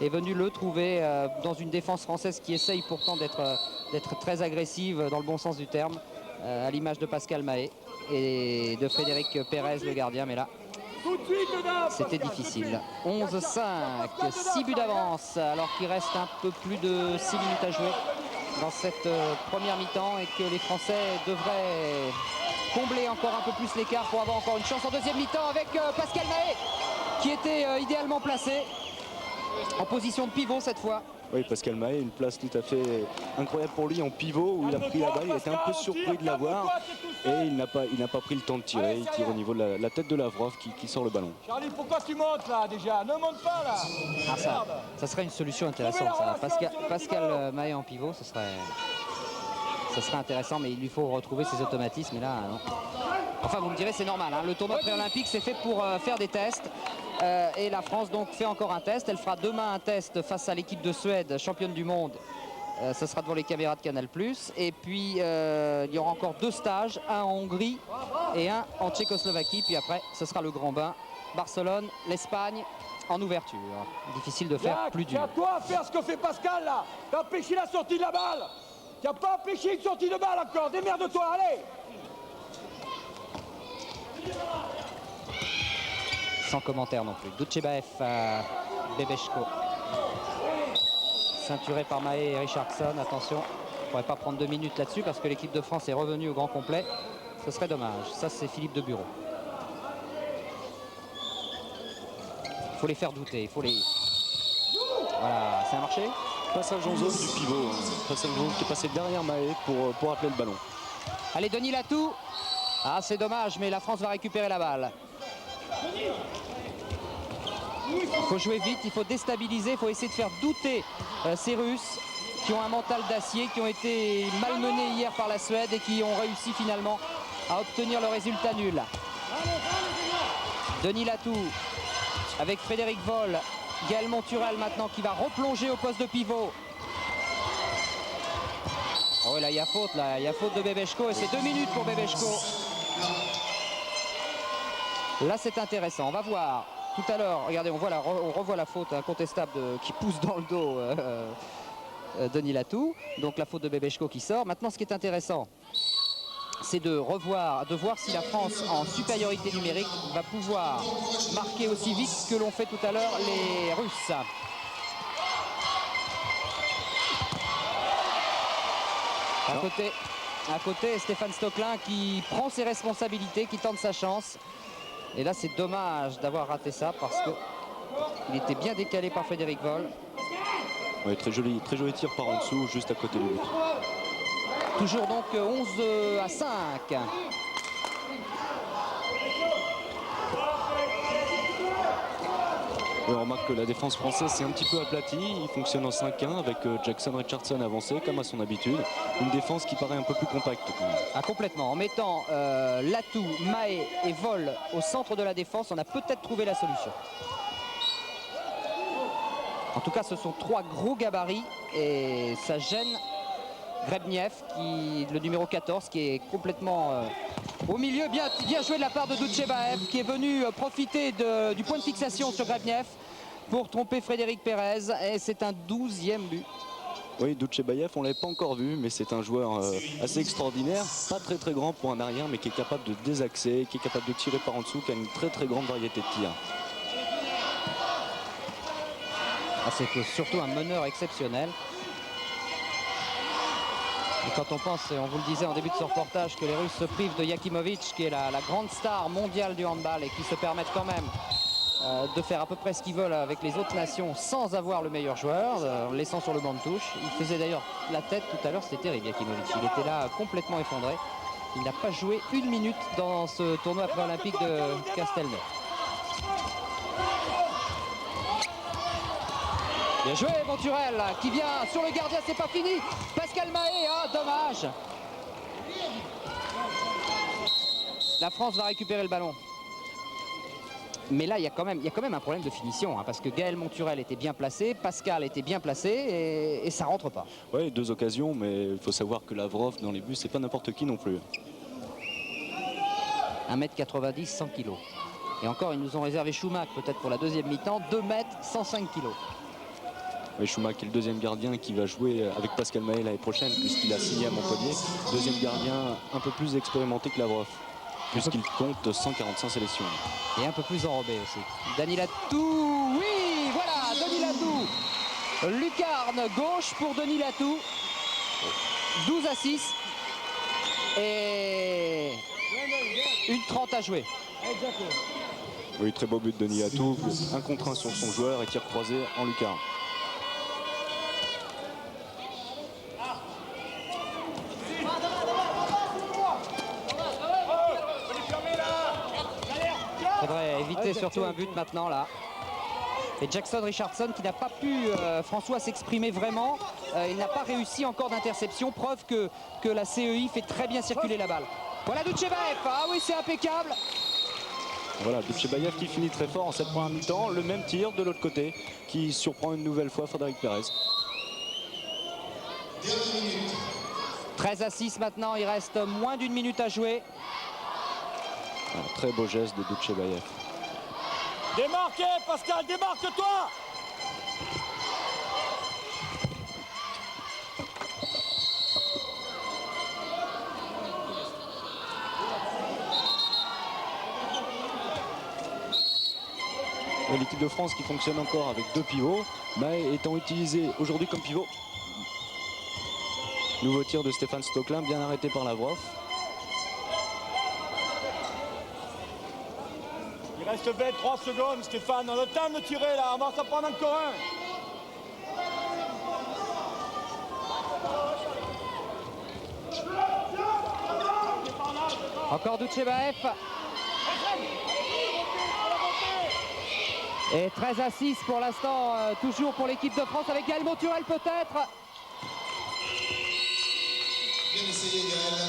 Est venu le trouver dans une défense française qui essaye pourtant d'être très agressive dans le bon sens du terme, à l'image de Pascal Mahé et de Frédéric Pérez, le gardien. Mais là, c'était difficile. 11-5, 6 buts d'avance alors qu'il reste un peu plus de 6 minutes à jouer dans cette première mi-temps et que les Français devraient combler encore un peu plus l'écart pour avoir encore une chance en deuxième mi-temps avec Pascal Mahé qui était idéalement placé en position de pivot cette fois. Oui, Pascal Mahé, une place tout à fait incroyable pour lui en pivot où il a pris la balle, il était un peu surpris de l'avoir et il n'a pas pris le temps de tirer. Il tire au niveau de la tête de Lavrov qui sort le ballon. Charlie, pourquoi tu montes là déjà? Ne monte pas là. Ah, ça serait une solution intéressante ça. Pascal Mahé en pivot, ce serait intéressant, mais il lui faut retrouver ses automatismes et là non. Enfin vous me direz c'est normal, hein. Le tournoi pré-olympique c'est fait pour faire des tests et la France donc fait encore un test. Elle fera demain un test face à l'équipe de Suède, championne du monde. Ça sera devant les caméras de Canal+. Et puis il y aura encore 2 stages, un en Hongrie et un en Tchécoslovaquie. Puis après ce sera le grand bain, Barcelone, l'Espagne en ouverture. Difficile de faire plus dur. Tiens, toi, faire ce que fait Pascal là. T'as empêché la sortie de la balle. T'as pas empêché une sortie de balle encore. Démerde-toi, allez. Sans commentaire non plus. Doutchebaev, Bebeshko. Ceinturé par Mahé et Richardson. Attention, on ne pourrait pas prendre 2 minutes là-dessus parce que l'équipe de France est revenue au grand complet. Ce serait dommage. Ça, c'est Philippe de Bureau. Il faut les faire douter. Il faut les... Voilà, ça a marché. Passage en zone du pivot. Passage en zone qui est passé derrière Mahé pour appeler le ballon. Allez, Denis Latou. Ah, c'est dommage, mais la France va récupérer la balle. Il faut jouer vite, il faut déstabiliser, il faut essayer de faire douter ces Russes qui ont un mental d'acier, qui ont été malmenés hier par la Suède et qui ont réussi finalement à obtenir le résultat nul. Denis Latou avec Frédéric Voll, Gaël Monturel maintenant qui va replonger au poste de pivot. Oh là, il y a faute de Bebeshko et c'est 2 minutes pour Bebeshko. Là c'est intéressant, on va voir tout à l'heure, regardez, on revoit la faute incontestable qui pousse dans le dos Denis Latou, donc la faute de Bebeshko qui sort. Maintenant ce qui est intéressant, c'est de voir si la France en supériorité numérique va pouvoir marquer aussi vite que l'ont fait tout à l'heure les Russes. À côté, Stéphane Stocklin qui prend ses responsabilités, qui tente sa chance. Et là, c'est dommage d'avoir raté ça parce qu'il était bien décalé par Frédéric Voll. Ouais, très joli tir par en dessous, juste à côté du but. Toujours donc 11-5. On remarque que la défense française s'est un petit peu aplatie. Il fonctionne en 5-1 avec Jackson Richardson avancé comme à son habitude. Une défense qui paraît un peu plus compacte. Ah, complètement. En mettant Latou, Mahé et Vol au centre de la défense, on a peut-être trouvé la solution. En tout cas, ce sont 3 gros gabarits et ça gêne Grebniev, le numéro 14, qui est complètement au milieu. Bien joué de la part de Doutchebaev, qui est venu profiter du point de fixation sur Grebniev pour tromper Frédéric Pérez. Et c'est un 12e but. Oui, Doutchebaev, on ne l'avait pas encore vu, mais c'est un joueur assez extraordinaire. Pas très grand pour un arrière, mais qui est capable de désaxer, qui est capable de tirer par en dessous, qui a une très grande variété de tirs. Ah, c'est surtout un meneur exceptionnel. Et quand on pense, et on vous le disait en début de ce reportage, que les Russes se privent de Yakimovic, qui est la grande star mondiale du handball et qui se permettent quand même de faire à peu près ce qu'ils veulent avec les autres nations sans avoir le meilleur joueur, en laissant sur le banc de touche. Il faisait d'ailleurs la tête tout à l'heure, c'était terrible Yakimovic. Il était là complètement effondré. Il n'a pas joué 1 minute dans ce tournoi pré-olympique de Castelnau. Bien joué Monturel qui vient sur le gardien, c'est pas fini. Pascal Mahé, ah dommage. La France va récupérer le ballon. Mais là il y a quand même un problème de finition hein, parce que Gaël Monturel était bien placé, Pascal était bien placé et ça rentre pas. Oui, 2 occasions, mais il faut savoir que Lavrov dans les buts c'est pas n'importe qui non plus. 1m90, 100 kg. Et encore ils nous ont réservé Schumack peut-être pour la deuxième mi-temps, 2 mètres, 105 kg. Oui, Schumack est le deuxième gardien qui va jouer avec Pascal Mahé l'année prochaine puisqu'il a signé à Montpellier. Deuxième gardien un peu plus expérimenté que Lavrov puisqu'il compte 145 sélections. Et un peu plus enrobé aussi. Denis Latou, oui, voilà, Denis Latou. Lucarne gauche pour Denis Latou. 12-6. Et 1:30 à jouer. Oui, très beau but de Denis Latou. 1 contre 1 sur son joueur et tir croisé en lucarne. Il faudrait éviter surtout un but maintenant là. Et Jackson Richardson qui n'a pas pu, François, s'exprimer vraiment. Il n'a pas réussi encore d'interception. Preuve que la CEI fait très bien circuler la balle. Voilà Doutchebaev. Ah oui, c'est impeccable. Voilà, Doutchebaev qui finit très fort en cette première mi-temps. Le même tir de l'autre côté qui surprend une nouvelle fois Frédéric Pérez. 13-6 maintenant. Il reste moins d'1 minute à jouer. Un très beau geste de Doutchebaev. Démarquez Pascal, démarque-toi. L'équipe de France qui fonctionne encore avec 2 pivots, Mahé étant utilisé aujourd'hui comme pivot. Nouveau tir de Stéphane Stocklin, bien arrêté par Lavrov. Il reste 23 secondes, Stéphane. On a le temps de tirer là. On va s'en prendre encore un. Encore Doutchebaev. Et 13-6 pour l'instant, toujours pour l'équipe de France avec Gaël Monturel peut-être. Bien essayé, Gaël.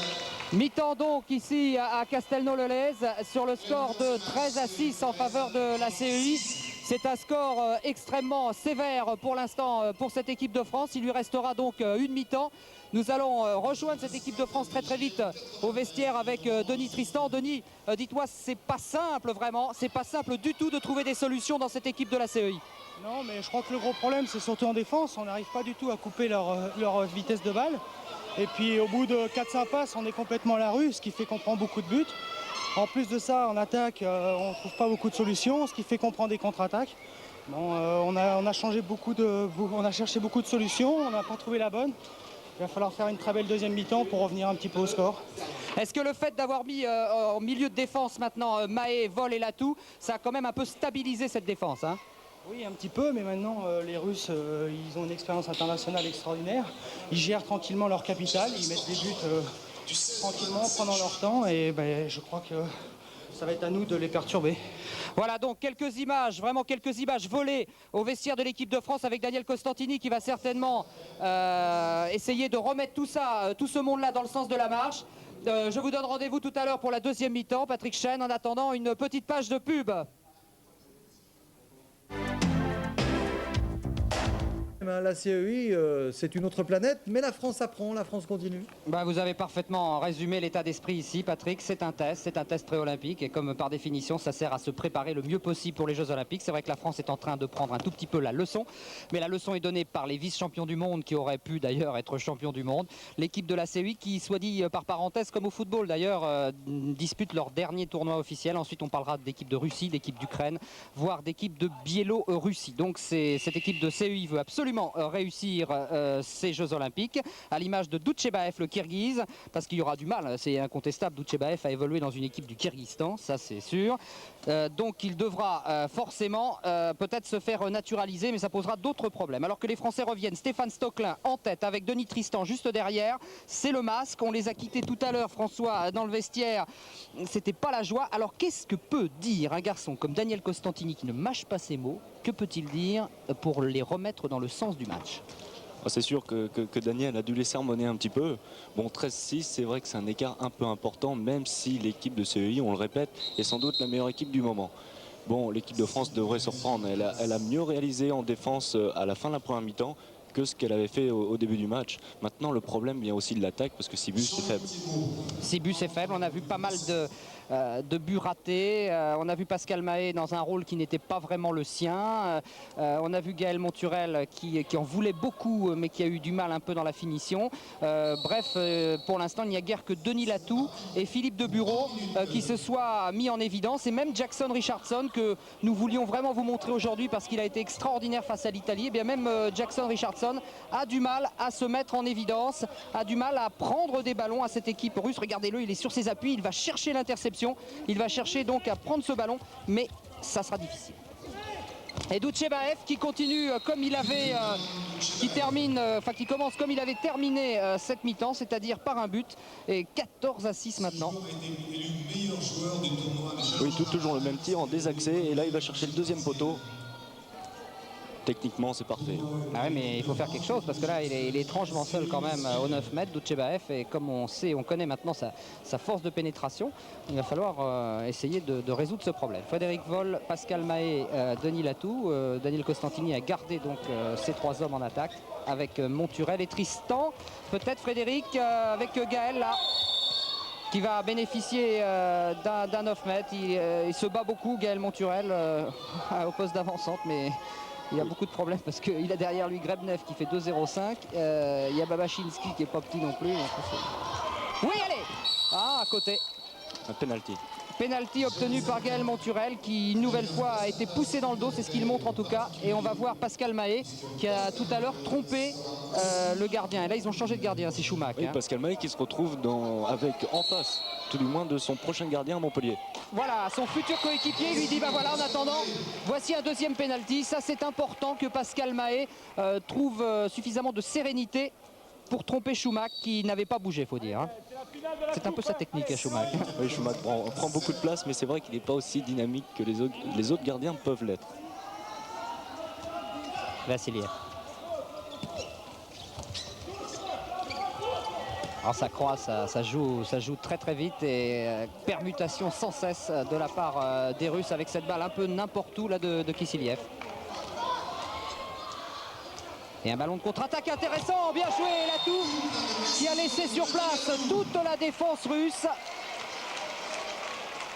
Mi-temps donc ici à Castelnau-le-Lez sur le score de 13-6 en faveur de la CEI. C'est un score extrêmement sévère pour l'instant pour cette équipe de France. Il lui restera donc une mi-temps. Nous allons rejoindre cette équipe de France très vite au vestiaire avec Denis Tristan. Denis, dis-toi, c'est pas simple vraiment, c'est pas simple du tout de trouver des solutions dans cette équipe de la CEI. Non, mais je crois que le gros problème, c'est surtout en défense. On n'arrive pas du tout à couper leur vitesse de balle. Et puis au bout de 4-5 passes, on est complètement à la rue, ce qui fait qu'on prend beaucoup de buts. En plus de ça, en attaque, on ne trouve pas beaucoup de solutions, ce qui fait qu'on prend des contre-attaques. Bon, on a cherché beaucoup de solutions, on n'a pas trouvé la bonne. Il va falloir faire une très belle deuxième mi-temps pour revenir un petit peu au score. Est-ce que le fait d'avoir mis en milieu de défense maintenant Mahé, Vol et Latou, ça a quand même un peu stabilisé cette défense hein? Oui, un petit peu, mais maintenant les Russes, ils ont une expérience internationale extraordinaire. Ils gèrent tranquillement leur capitale, ils mettent des buts tranquillement, pendant leur temps. Et je crois que ça va être à nous de les perturber. Voilà donc quelques images, vraiment quelques images volées au vestiaire de l'équipe de France avec Daniel Costantini qui va certainement essayer de remettre tout ça, tout ce monde-là dans le sens de la marche. Je vous donne rendez-vous tout à l'heure pour la deuxième mi-temps. Patrick Chêne, en attendant une petite page de pub. La CEI, c'est une autre planète, mais la France apprend, la France continue. Bah, vous avez parfaitement résumé l'état d'esprit ici, Patrick. C'est un test pré-olympique et comme par définition, ça sert à se préparer le mieux possible pour les Jeux Olympiques. C'est vrai que la France est en train de prendre un tout petit peu la leçon, mais la leçon est donnée par les vice-champions du monde qui auraient pu d'ailleurs être champions du monde. L'équipe de la CEI qui, soit dit par parenthèse, comme au football d'ailleurs, dispute leur dernier tournoi officiel. Ensuite, on parlera d'équipe de Russie, d'équipe d'Ukraine, voire d'équipe de Biélorussie. Donc cette équipe de CEI veut absolument réussir ces Jeux Olympiques, à l'image de Doutchebaev, le Kirghiz, parce qu'il y aura du mal, c'est incontestable. Doutchebaev a évolué dans une équipe du Kyrgyzstan, ça c'est sûr. Donc il devra forcément peut-être se faire naturaliser, mais ça posera d'autres problèmes. Alors que les Français reviennent, Stéphane Stocklin en tête avec Denis Tristan juste derrière, c'est le masque. On les a quittés tout à l'heure, François, dans le vestiaire. C'était pas la joie. Alors qu'est-ce que peut dire un garçon comme Daniel Costantini qui ne mâche pas ses mots? Que peut-il dire pour les remettre dans le sens du match? C'est sûr que Daniel a dû les sermonner un petit peu. Bon, 13-6, c'est vrai que c'est un écart un peu important, même si l'équipe de CEI, on le répète, est sans doute la meilleure équipe du moment. Bon, l'équipe de France devrait se reprendre. Elle a mieux réalisé en défense à la fin de la première mi-temps que ce qu'elle avait fait au début du match. Maintenant, le problème vient aussi de l'attaque parce que 6 buts, c'est faible. 6 buts, c'est faible. On a vu pas mal de buts ratés. On a vu Pascal Mahé dans un rôle qui n'était pas vraiment le sien. On a vu Gaël Monturel qui en voulait beaucoup, mais qui a eu du mal un peu dans la finition. Bref, pour l'instant, il n'y a guère que Denis Latou et Philippe de Bureau qui se soient mis en évidence. Et même Jackson Richardson, que nous voulions vraiment vous montrer aujourd'hui parce qu'il a été extraordinaire face à l'Italie. Et bien même Jackson Richardson a du mal à se mettre en évidence, a du mal à prendre des ballons à cette équipe russe. Regardez-le, il est sur ses appuis, il va chercher l'interception, il va chercher donc à prendre ce ballon, mais ça sera difficile. Et Doutchebaev qui continue comme il avait, qui commence comme il avait terminé cette mi-temps, c'est-à-dire par un but, et 14-6 maintenant. Oui, toujours le même tir en désaxé, et là il va chercher le deuxième poteau. Techniquement, c'est parfait. Ah ouais, mais il faut faire quelque chose parce que là, il est étrangement seul quand même au 9 mètres, Doutchebaev. Et comme on sait, on connaît maintenant sa force de pénétration, il va falloir essayer de résoudre ce problème. Frédéric Voll, Pascal Mahé, Denis Latou. Daniel Costantini a gardé donc ces 3 hommes en attaque avec Monturel et Tristan. Peut-être Frédéric avec Gaël là, qui va bénéficier d'un 9 mètres. Il se bat beaucoup, Gaël Monturel, au poste d'avancante, mais il a beaucoup de problèmes parce qu'il a derrière lui Grebnev qui fait 2,05. Il y a Babachinski qui n'est pas petit non plus. Oui, allez! Ah, à côté. Un penalty. Penalty obtenu par Gaël Monturel qui, une nouvelle fois, a été poussé dans le dos. C'est ce qu'il montre en tout cas. Et on va voir Pascal Mahé qui a tout à l'heure trompé le gardien. Et là, ils ont changé de gardien, c'est Schumacher. Oui, Pascal Mahé qui se retrouve avec en face, tout du moins, de son prochain gardien à Montpellier. Voilà, son futur coéquipier lui dit, bah voilà, en attendant, voici un deuxième penalty. Ça, c'est important que Pascal Mahé trouve suffisamment de sérénité pour tromper Schumacher qui n'avait pas bougé, faut dire. Hein. C'est un peu sa technique à Schumacher. Oui, Schumacher prend beaucoup de place, mais c'est vrai qu'il n'est pas aussi dynamique que les autres gardiens peuvent l'être. Vassiliev. Alors ça croît, ça joue très très vite et permutation sans cesse de la part des Russes avec cette balle un peu n'importe où là de Kisseliev. Et un ballon de contre-attaque intéressant, bien joué Latou qui a laissé sur place toute la défense russe.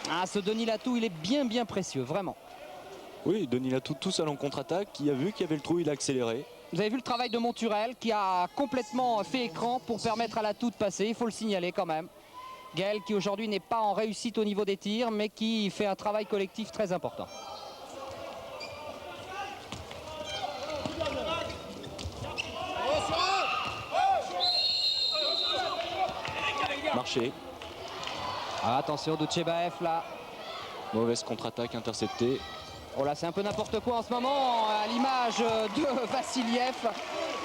Ah, ce Denis Latou, il est bien précieux, vraiment. Oui, Denis Latou tout seul en contre-attaque, qui a vu qu'il y avait le trou, il a accéléré. Vous avez vu le travail de Monturel qui a complètement fait écran pour permettre à Latou de passer, il faut le signaler quand même. Gaël qui aujourd'hui n'est pas en réussite au niveau des tirs, mais qui fait un travail collectif très important. Marché. Ah, attention, Doutchebaev là. Mauvaise contre-attaque interceptée. Oh là, c'est un peu n'importe quoi en ce moment, à l'image de Vassiliev.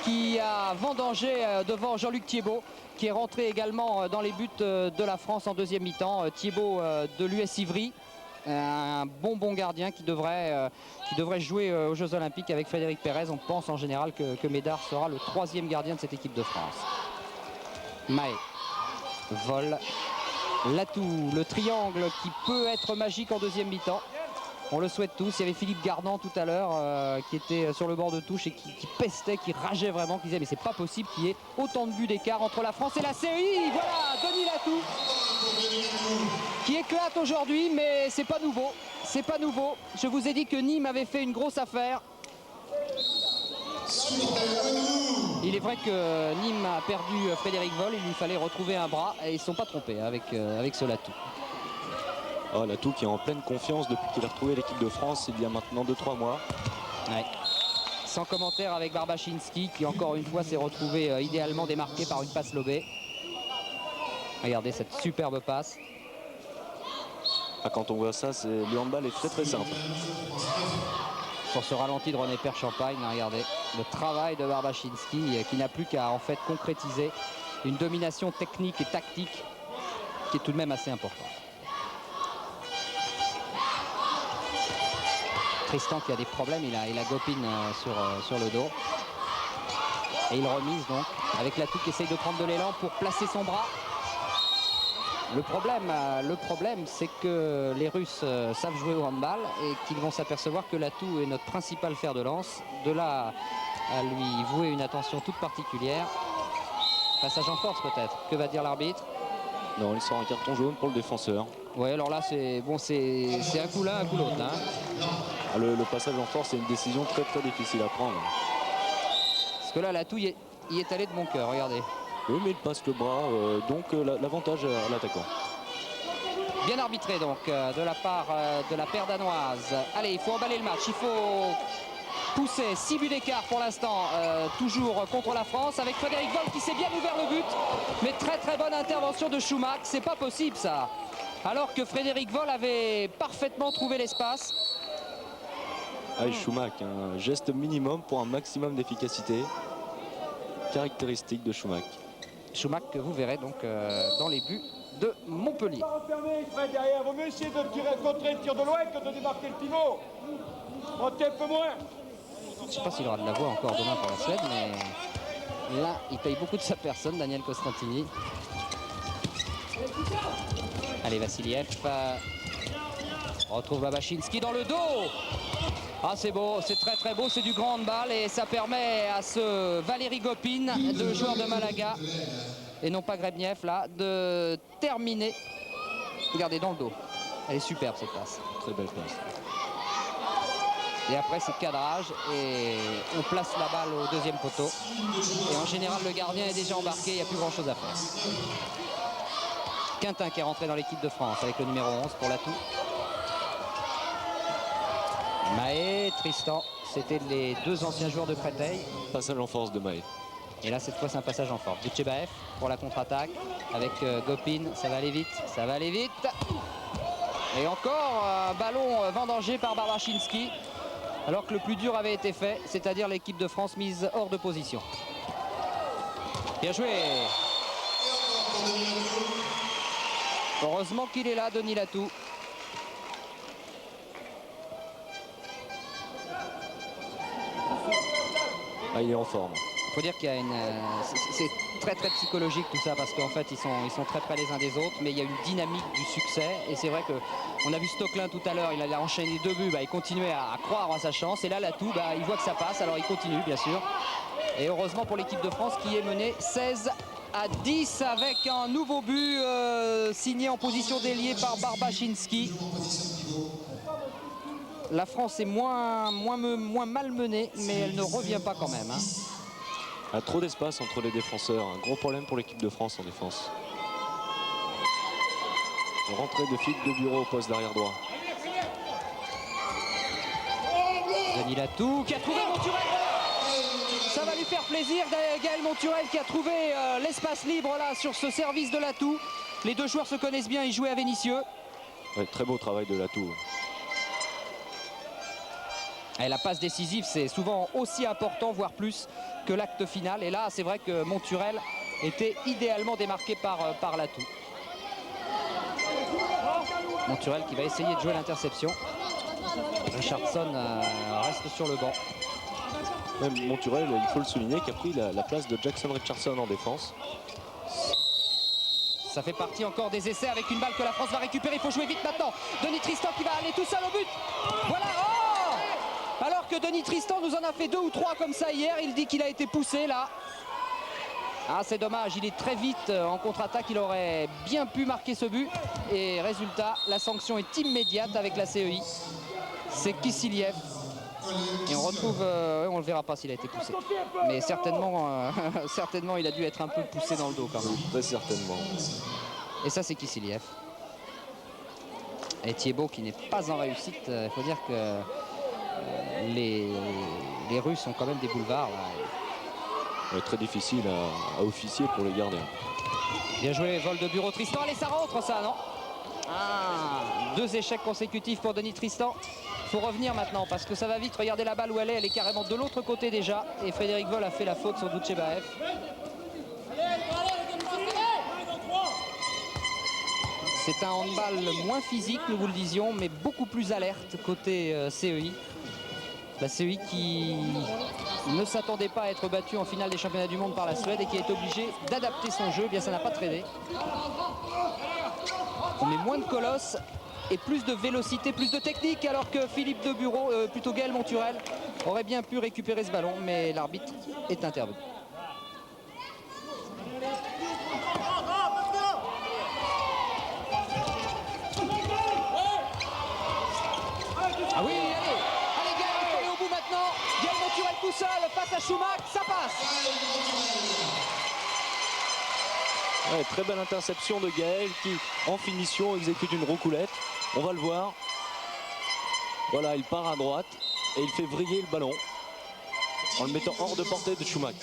qui a vendangé devant Jean-Luc Thiébaut, qui est rentré également dans les buts de la France en deuxième mi-temps. Thiébaut de l'US Ivry, un bon gardien qui devrait jouer aux Jeux Olympiques avec Frédéric Pérez. On pense en général que Médard sera le troisième gardien de cette équipe de France. Mahé vole. Latou, le triangle qui peut être magique en deuxième mi-temps. On le souhaite tous. Il y avait Philippe Gardan tout à l'heure qui était sur le bord de touche et qui pestait, qui rageait vraiment, qui disait mais c'est pas possible qu'il y ait autant de buts d'écart entre la France et la Syrie. Voilà, Denis Latou qui éclate aujourd'hui, mais c'est pas nouveau. C'est pas nouveau. Je vous ai dit que Nîmes avait fait une grosse affaire. Il est vrai que Nîmes a perdu Frédéric Voll, il lui fallait retrouver un bras et ils ne se sont pas trompés avec ce Latou. Oh, Latou qui est en pleine confiance depuis qu'il a retrouvé l'équipe de France il y a maintenant 2-3 mois. Ouais. Sans commentaire avec Barbachinski qui encore une fois s'est retrouvé idéalement démarqué par une passe lobée. Regardez cette superbe passe. Ah, quand on voit ça, le handball est très simple. Sur ce ralenti de René Père-Champagne, regardez le travail de Barbachinski qui n'a plus qu'à en fait concrétiser une domination technique et tactique qui est tout de même assez importante. Tristan qui a des problèmes, il a Gopine sur le dos. Et il remise donc avec Latou qui essaye de prendre de l'élan pour placer son bras. Le problème, c'est que les Russes savent jouer au handball et qu'ils vont s'apercevoir que Latou est notre principal fer de lance. De là à lui vouer une attention toute particulière. Passage en force peut-être. Que va dire l'arbitre? Non, il sort un carton jaune pour le défenseur. Oui, alors là, c'est un coup l'un, un coup l'autre. Hein. Ah, le passage en force, c'est une décision très difficile à prendre. Parce que là, Latou y est allé de bon cœur, regardez. Oui, mais il passe le bras, donc l'avantage à l'attaquant. Bien arbitré donc de la part de la paire danoise. Allez, il faut emballer le match, il faut pousser. 6 buts d'écart pour l'instant, toujours contre la France, avec Frédéric Voll qui s'est bien ouvert le but. Mais très bonne intervention de Schumack, c'est pas possible ça. Alors que Frédéric Voll avait parfaitement trouvé l'espace. Ah, Schumack, un geste minimum pour un maximum d'efficacité. Caractéristique de Schumack. Schumack que vous verrez donc dans les buts de Montpellier. Derrière, vaut mieux essayer de tirer contrer le tir de loin que de démarquer le pivot. Montez un peu moins. Je ne sais pas s'il aura de la voix encore demain pour la Suède, mais là, il paye beaucoup de sa personne, Daniel Costantini. Allez, Vassiliev retrouve Barbachinski dans le dos. Ah, c'est beau, c'est très beau, c'est du grand handball et ça permet à ce Valérie Gopine, le joueur de Malaga, et non pas Grebniev là, de terminer. Regardez dans le dos, elle est superbe cette passe. Très belle passe. Et après c'est cadrage et on place la balle au deuxième poteau. Et en général le gardien est déjà embarqué, il n'y a plus grand chose à faire. Quintin qui est rentré dans l'équipe de France avec le numéro 11 pour Latou. Mahé, Tristan, c'était les deux anciens joueurs de Créteil. Passage en force de Mahé. Et là, cette fois, c'est un passage en force. Butchebaev pour la contre-attaque avec Gopine. Ça va aller vite, ça va aller vite. Et encore un ballon vendangé par Barbachinski. Alors que le plus dur avait été fait, c'est-à-dire l'équipe de France mise hors de position. Bien joué. Heureusement qu'il est là, Denis Latou. Ah, il est en forme. Il faut dire qu'il y a une... c'est très psychologique tout ça parce qu'en fait ils sont très près les uns des autres, mais il y a une dynamique du succès et c'est vrai qu'on a vu Stocklin tout à l'heure, il a enchaîné 2 buts, il continuait à croire à sa chance et là Latou, il voit que ça passe, alors il continue bien sûr. Et heureusement pour l'équipe de France qui est menée 16-10 avec un nouveau but signé en position d'ailier par Barbachinski. La France est moins malmenée, mais elle ne revient pas quand même. Hein. Trop d'espace entre les défenseurs. Un gros problème pour l'équipe de France en défense. Rentrée de Philippe de Bureau au poste d'arrière droit. Denis Latou qui a trouvé Monturel. Ça va lui faire plaisir. Gaël Monturel qui a trouvé l'espace libre là sur ce service de Latou. Les deux joueurs se connaissent bien, ils jouaient à Vénissieux. Ouais, très beau travail de Latou. Et la passe décisive, c'est souvent aussi important, voire plus, que l'acte final. Et là, c'est vrai que Monturel était idéalement démarqué par l'atout. Monturel qui va essayer de jouer l'interception. Richardson reste sur le banc. Même Monturel, il faut le souligner, qui a pris la place de Jackson Richardson en défense. Ça fait partie encore des essais avec une balle que la France va récupérer. Il faut jouer vite maintenant. Denis Tristan qui va aller tout seul au but. Voilà. Oh, alors que Denis Tristan nous en a fait 2 ou 3 comme ça hier. Il dit qu'il a été poussé là. Ah, c'est dommage, il est très vite en contre-attaque, il aurait bien pu marquer ce but. Et résultat, la sanction est immédiate avec la CEI. C'est Kissiliev. Et on retrouve, on ne le verra pas s'il a été poussé. Mais certainement, certainement, il a dû être un peu poussé dans le dos quand même. Très certainement. Et ça, c'est Kissiliev. Et Thiebaud qui n'est pas en réussite. Il faut dire que les Russes ont quand même des boulevards là. Très difficile à officier pour les gardiens. Bien joué, vol de bureau Tristan. Allez, ça rentre ça, non? 2 échecs consécutifs pour Denis Tristan. Il faut revenir maintenant parce que ça va vite. Regardez la balle où elle est carrément de l'autre côté déjà. Et Frédéric Vol a fait la faute sur Doutchebaev. C'est un handball moins physique, nous vous le disions, mais beaucoup plus alerte côté CEI. La CEI qui ne s'attendait pas à être battue en finale des championnats du monde par la Suède et qui est obligée d'adapter son jeu. Eh bien, ça n'a pas traîné. On met moins de colosse et plus de vélocité, plus de technique, alors que Philippe de Bureau, plutôt Gaël Monturel, aurait bien pu récupérer ce ballon, mais l'arbitre est intervenu. Ah oui, allez Gaël, il faut aller au bout maintenant. Gaël Monturel tout seul face à Schumacher, ça passe. Ouais, très belle interception de Gaël qui, en finition, exécute une roucoulette. On va le voir. Voilà, il part à droite et il fait vriller le ballon en le mettant hors de portée de Schumacher.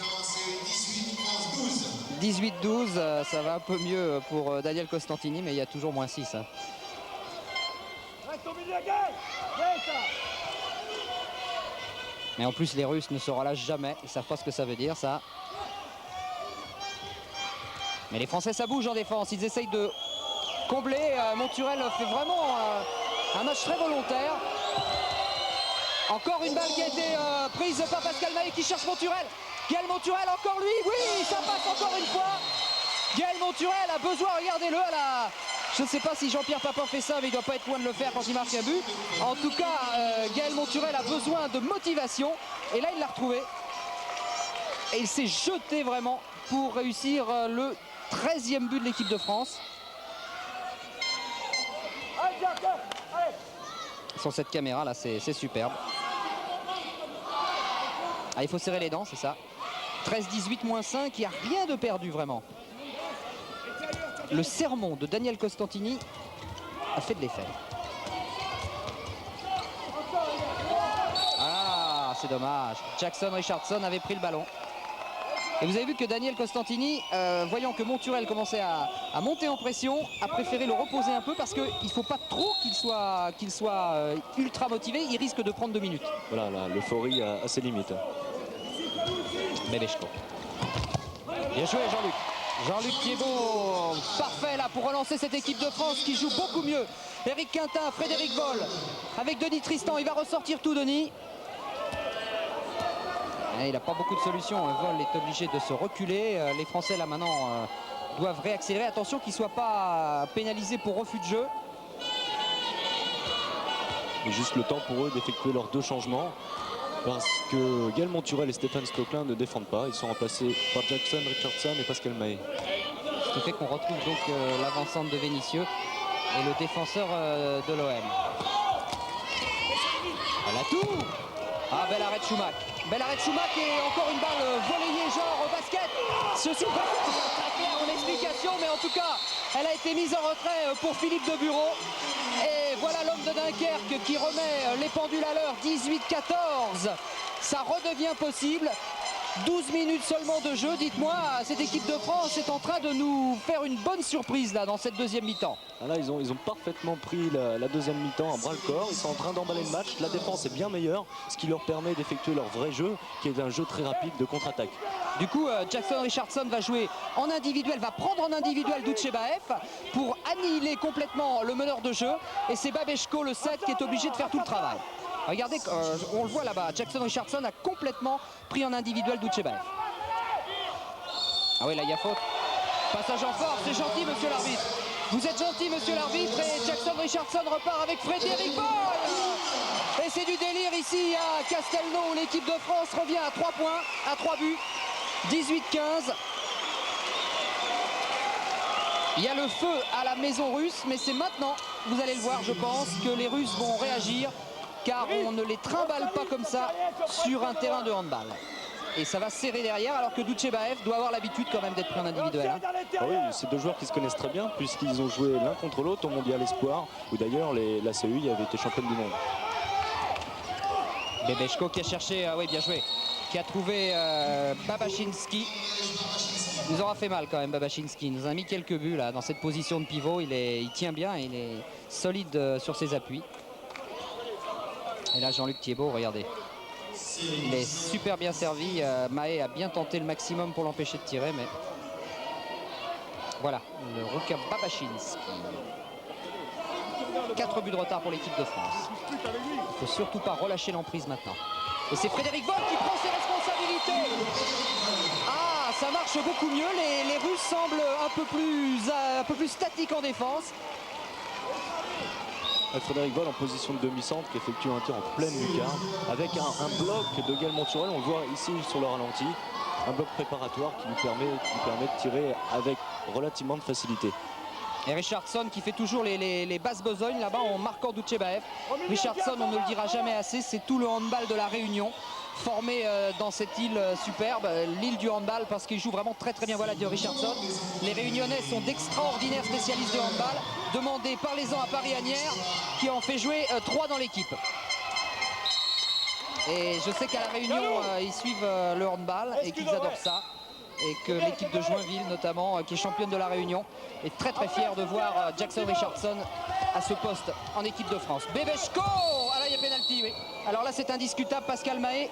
18-12, ça va un peu mieux pour Daniel Costantini, mais il y a toujours moins 6. Hein. Mais en plus, les Russes ne se relâchent jamais. Ils ne savent pas ce que ça veut dire, ça. Mais les Français, ça bouge en défense. Ils essayent de combler. Monturel fait vraiment un match très volontaire. Encore une balle qui a été prise par Pascal Mahé qui cherche Monturel. Gaël Monturel, encore lui. Oui, ça passe encore une fois. Gaël Monturel a besoin, regardez-le, à la... Je ne sais pas si Jean-Pierre Papin fait ça, mais il ne doit pas être loin de le faire quand il marque un but. En tout cas, Gaël Monturel a besoin de motivation. Et là, il l'a retrouvé. Et il s'est jeté vraiment pour réussir le 13e but de l'équipe de France. Sur cette caméra, là, c'est superbe. Ah, il faut serrer les dents, c'est ça. 13-18 moins 5, il n'y a rien de perdu vraiment. Le sermon de Daniel Costantini a fait de l'effet. Ah, c'est dommage. Jackson Richardson avait pris le ballon. Et vous avez vu que Daniel Costantini, voyant que Monturel commençait à monter en pression, a préféré le reposer un peu parce qu'il ne faut pas trop qu'il soit ultra motivé. Il risque de prendre 2 minutes. Voilà, l'euphorie a ses limites. Melechko. Bien joué Jean-Luc. Jean-Luc Thiebaud, parfait là pour relancer cette équipe de France qui joue beaucoup mieux. Éric Quintin, Frédéric Vol, avec Denis Tristan, il va ressortir tout Denis. Et il n'a pas beaucoup de solutions, Vol est obligé de se reculer. Les Français là maintenant doivent réaccélérer. Attention qu'ils ne soient pas pénalisés pour refus de jeu. Et juste le temps pour eux d'effectuer leurs 2 changements. Parce que Gaël Monturel et Stéphane Stocklin ne défendent pas. Ils sont remplacés par Jackson Richardson et Pascal Mahé. Ce qui fait qu'on retrouve donc l'avancante de Vénitieux et le défenseur de l'OM. Voilà tout. Ah, bel arrêt de Schumacher. Bel arrêt de Schumacher et encore une balle volleyée genre au basket. Ceci n'est pas très clair en explication, mais en tout cas, elle a été mise en retrait pour Philippe de Bureau. Et voilà l'homme de Dunkerque qui remet les pendules à l'heure. 18-14. Ça redevient possible. 12 minutes seulement de jeu. Dites-moi, cette équipe de France est en train de nous faire une bonne surprise là dans cette deuxième mi-temps. Là, ils ont parfaitement pris la deuxième mi-temps à bras-le-corps. Ils sont en train d'emballer le match. La défense est bien meilleure, ce qui leur permet d'effectuer leur vrai jeu, qui est un jeu très rapide de contre-attaque. Du coup, Jackson Richardson va jouer en individuel, va prendre en individuel Doutchebaev pour annihiler complètement le meneur de jeu. Et c'est Babeshko, le 7, qui est obligé de faire tout le travail. Regardez, on le voit là-bas, Jackson Richardson a complètement pris en individuel Doutchebaev. Ah oui, là il y a faute. Passage en force, c'est gentil monsieur l'arbitre. Vous êtes gentil monsieur l'arbitre et Jackson Richardson repart avec Frédéric Boll. Et c'est du délire ici à Castelnau. L'équipe de France revient à 3 points, à 3 buts. 18-15. Il y a le feu à la maison russe, mais c'est maintenant, vous allez le voir, je pense, que les Russes vont réagir, car on ne les trimballe pas comme ça sur un terrain de handball. Et ça va serrer derrière, alors que Doutchebaev doit avoir l'habitude quand même d'être pris en individuel. Hein. Ah oui, c'est deux joueurs qui se connaissent très bien, puisqu'ils ont joué l'un contre l'autre au Mondial Espoir, où d'ailleurs la CEI avait été championne du monde. Babeshko qui a cherché, oui bien joué, qui a trouvé Babachinski. Il nous aura fait mal quand même Babachinski. Il nous a mis quelques buts là dans cette position de pivot. Il tient bien, il est solide sur ses appuis. Et là Jean-Luc Thiebaud, regardez. Il est super bien servi. Mahé a bien tenté le maximum pour l'empêcher de tirer, mais voilà, le Rouka Babachinski. 4 buts de retard pour l'équipe de France. Il ne faut surtout pas relâcher l'emprise maintenant. Et c'est Frédéric Boll qui prend ses responsabilités. Ah, ça marche beaucoup mieux. Les Russes semblent un peu plus statiques en défense. Frédéric Boll en position de demi-centre qui effectue un tir en pleine lucarne avec un bloc de Gaël Monturel. On le voit ici sur le ralenti. Un bloc préparatoire qui lui permet de tirer avec relativement de facilité. Et Richardson qui fait toujours les basses besognes là-bas en marquant Doutchebaev. Richardson, on ne le dira jamais assez, c'est tout le handball de la Réunion formé dans cette île superbe, l'île du handball, parce qu'il joue vraiment très très bien. Voilà, Richardson. Les Réunionnais sont d'extraordinaires spécialistes de handball. Demandez, parlez-en à Paris-Agnières qui en fait jouer 3 dans l'équipe. Et je sais qu'à la Réunion, ils suivent le handball et qu'ils adorent ça. Et que l'équipe de Joinville notamment, qui est championne de la Réunion, est très très fière de voir Jackson Richardson à ce poste en équipe de France. Babeshko, ah là il y a pénalty, oui. Alors là c'est indiscutable, Pascal Mahé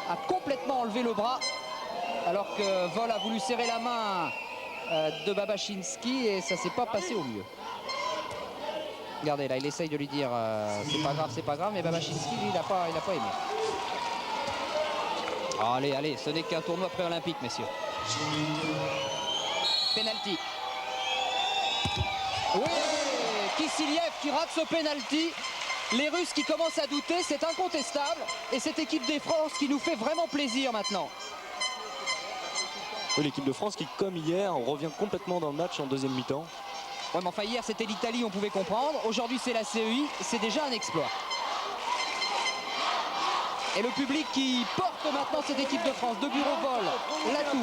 a complètement enlevé le bras alors que Vol a voulu serrer la main de Babachinski et ça s'est pas passé au mieux. Regardez là, il essaye de lui dire c'est pas grave, mais Babachinski lui, il n'a pas aimé. Allez, allez, ce n'est qu'un tournoi pré-olympique, messieurs. Penalty. Oui, Kissiliev qui rate ce penalty. Les Russes qui commencent à douter, c'est incontestable. Et cette équipe de France qui nous fait vraiment plaisir maintenant. Oui, l'équipe de France qui, comme hier, revient complètement dans le match en deuxième mi-temps. Ouais, mais enfin hier c'était l'Italie, on pouvait comprendre. Aujourd'hui c'est la CEI, c'est déjà un exploit. Et le public qui porte maintenant cette équipe de France, de bureau vol, Latou.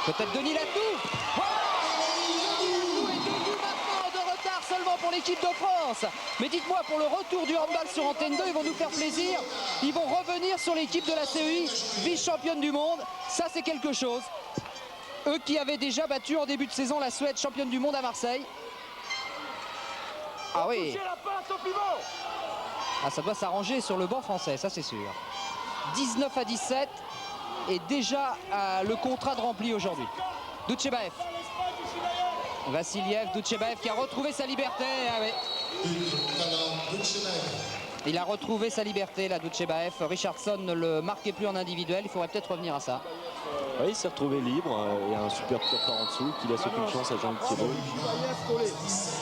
Peut-être Denis Latou. Et 2 buts maintenant de retard seulement pour l'équipe de France. Mais dites-moi, pour le retour du handball sur Antenne 2, ils vont nous faire plaisir. Ils vont revenir sur l'équipe de la CEI, vice-championne du monde. Ça c'est quelque chose. Eux qui avaient déjà battu en début de saison la Suède, championne du monde à Marseille. Ah oui. Ah, ça doit s'arranger sur le banc français, ça c'est sûr. 19-17 et déjà le contrat de rempli aujourd'hui. Doutchebaev. Vassiliev, Doutchebaev qui a retrouvé sa liberté. Ah oui. Il a retrouvé sa liberté, là, Doutchebaev. Richardson ne le marquait plus en individuel, il faudrait peut-être revenir à ça. Oui, il s'est retrouvé libre. Il y a un super tir par en dessous qui laisse aucune chance à Jean-Luc Thiebaud.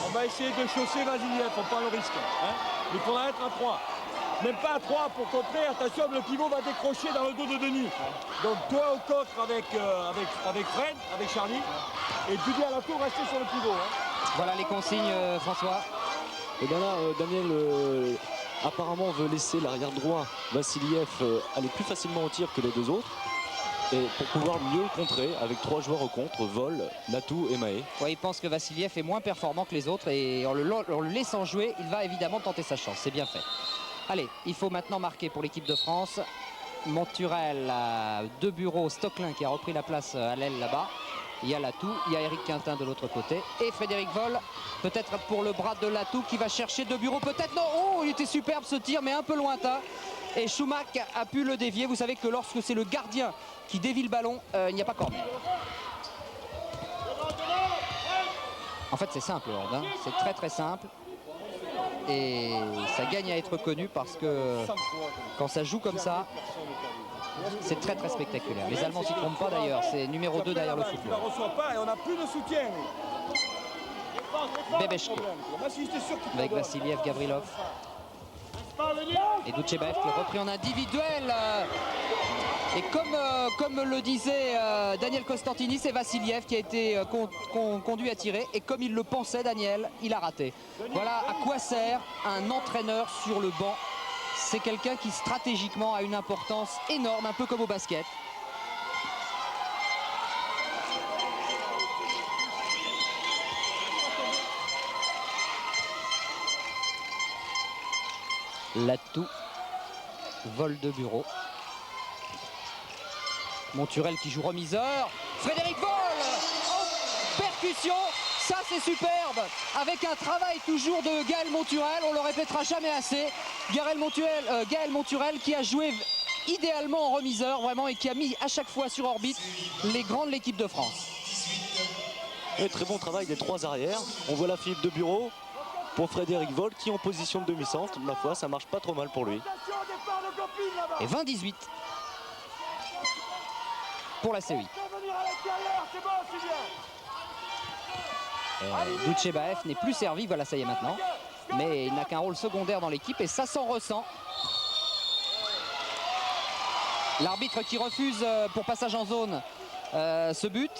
On va essayer de chausser Vassiliev, on prend le risque. Hein, il faudra être à 3. Même pas à 3 pour contrer. Attention, le pivot va décrocher dans le dos de Denis. Donc toi au contre avec Fred, avec Charlie. Et tu dis à la tour, restez sur le pivot. Hein. Voilà les consignes, François. Et bien là, Daniel apparemment veut laisser l'arrière droit Vassiliev aller plus facilement au tir que les deux autres. Et pour pouvoir mieux le contrer avec 3 joueurs au contre, Vol, Latou et Mahé. Ouais, il pense que Vassiliev est moins performant que les autres et en le laissant jouer, il va évidemment tenter sa chance. C'est bien fait. Allez, il faut maintenant marquer pour l'équipe de France. Monturel, De Bureau, Stocklin qui a repris la place à l'aile là-bas. Il y a Latou, il y a Eric Quintin de l'autre côté. Et Frédéric Voll, peut-être pour le bras de Latou qui va chercher De Bureau. Peut-être, non, oh, il était superbe ce tir, mais un peu lointain. Et Schumack a pu le dévier. Vous savez que lorsque c'est le gardien qui dévie le ballon, il n'y a pas corner. En fait, c'est simple, Horde, hein. C'est très très simple. Et ça gagne à être connu parce que quand ça joue comme ça, c'est très très spectaculaire. Les Allemands s'y trompent pas d'ailleurs, c'est numéro 2 derrière le football. On ne reçoit pas et on n'a plus de soutien. Bebeshko avec Vassiliev, Gavrilov et Doutchebaev qui est repris en individuel. Et comme le disait Daniel Costantini, c'est Vassiliev qui a été conduit à tirer. Et comme il le pensait, Daniel, il a raté. Voilà à quoi sert un entraîneur sur le banc. C'est quelqu'un qui stratégiquement a une importance énorme, un peu comme au basket. Latou, Vol de Bureau. Monturel qui joue remiseur. Frédéric Voll en percussion. Ça c'est superbe. Avec un travail toujours de Gaël Monturel. On le répétera jamais assez. Gaël Monturel qui a joué idéalement en remiseur vraiment et qui a mis à chaque fois sur orbite les grands de l'équipe de France. Et très bon travail des trois arrières. On voit la Philippe De Bureau pour Frédéric Voll qui en position de demi-centre. Ma foi, ça marche pas trop mal pour lui. Et 20-18 pour la CEI. Doutchebaev n'est plus servi, voilà, ça y est maintenant. Mais il n'a qu'un rôle secondaire dans l'équipe et ça s'en ressent. L'arbitre qui refuse pour passage en zone ce but.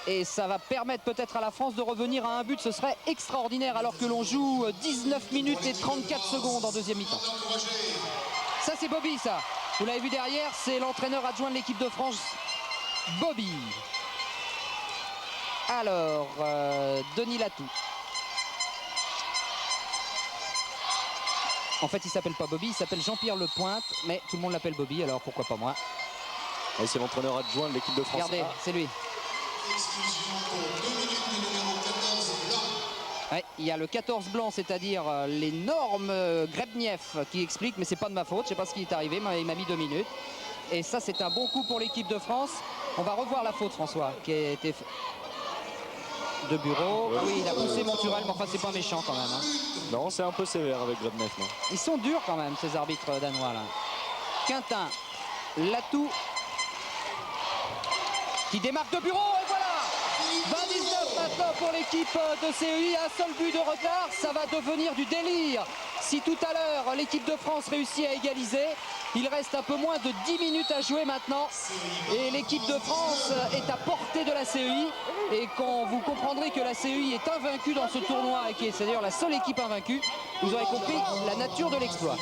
Et ça va permettre peut-être à la France de revenir à un but. Ce serait extraordinaire alors que l'on joue 19 minutes et 34 secondes en deuxième mi-temps. Ça c'est Bobby, ça. Vous l'avez vu derrière, c'est l'entraîneur adjoint de l'équipe de France, Bobby. Alors, Denis Latou. En fait, il s'appelle pas Bobby, il s'appelle Jean-Pierre Lepointe, mais tout le monde l'appelle Bobby, alors pourquoi pas moi. Et c'est l'entraîneur adjoint de l'équipe de France. Regardez, c'est lui. Ouais, il y a le 14 blanc, c'est-à-dire l'énorme Grebniev qui explique, mais c'est pas de ma faute, je sais pas ce qui est arrivé, mais il m'a mis 2 minutes. Et ça, c'est un bon coup pour l'équipe de France. On va revoir la faute, François, qui a été De Bureau. Ah oui, il a poussé Monturel, mais enfin, c'est pas méchant quand même. Hein. Non, c'est un peu sévère avec Grebniev. Ils sont durs quand même, ces arbitres danois là. Quintin, Latou, qui démarque De Bureau, et voilà 20-19 maintenant pour l'équipe de CEI, un seul but de retard, ça va devenir du délire. Si tout à l'heure l'équipe de France réussit à égaliser, il reste un peu moins de 10 minutes à jouer maintenant. Et l'équipe de France est à portée de la CEI. Et quand vous comprendrez que la CEI est invaincue dans ce tournoi, et qui est d'ailleurs la seule équipe invaincue, vous aurez compris la nature de l'exploit.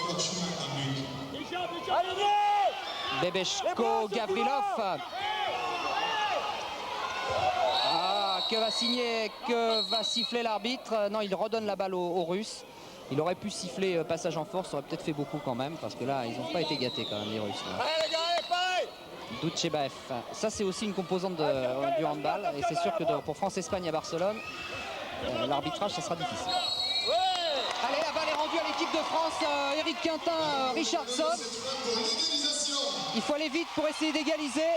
Bebeshko, Gavrilov. Que va siffler l'arbitre? Non, il redonne la balle aux Russes. Il aurait pu siffler passage en force, ça aurait peut-être fait beaucoup quand même, parce que là, ils n'ont pas été gâtés quand même, les Russes. Doutchebaev. Ça, c'est aussi une composante du handball, et c'est sûr que pour France-Espagne à Barcelone, l'arbitrage, ça sera difficile. Allez, la balle est rendue à l'équipe de France. Eric Quintin, Richardson. Il faut aller vite pour essayer d'égaliser.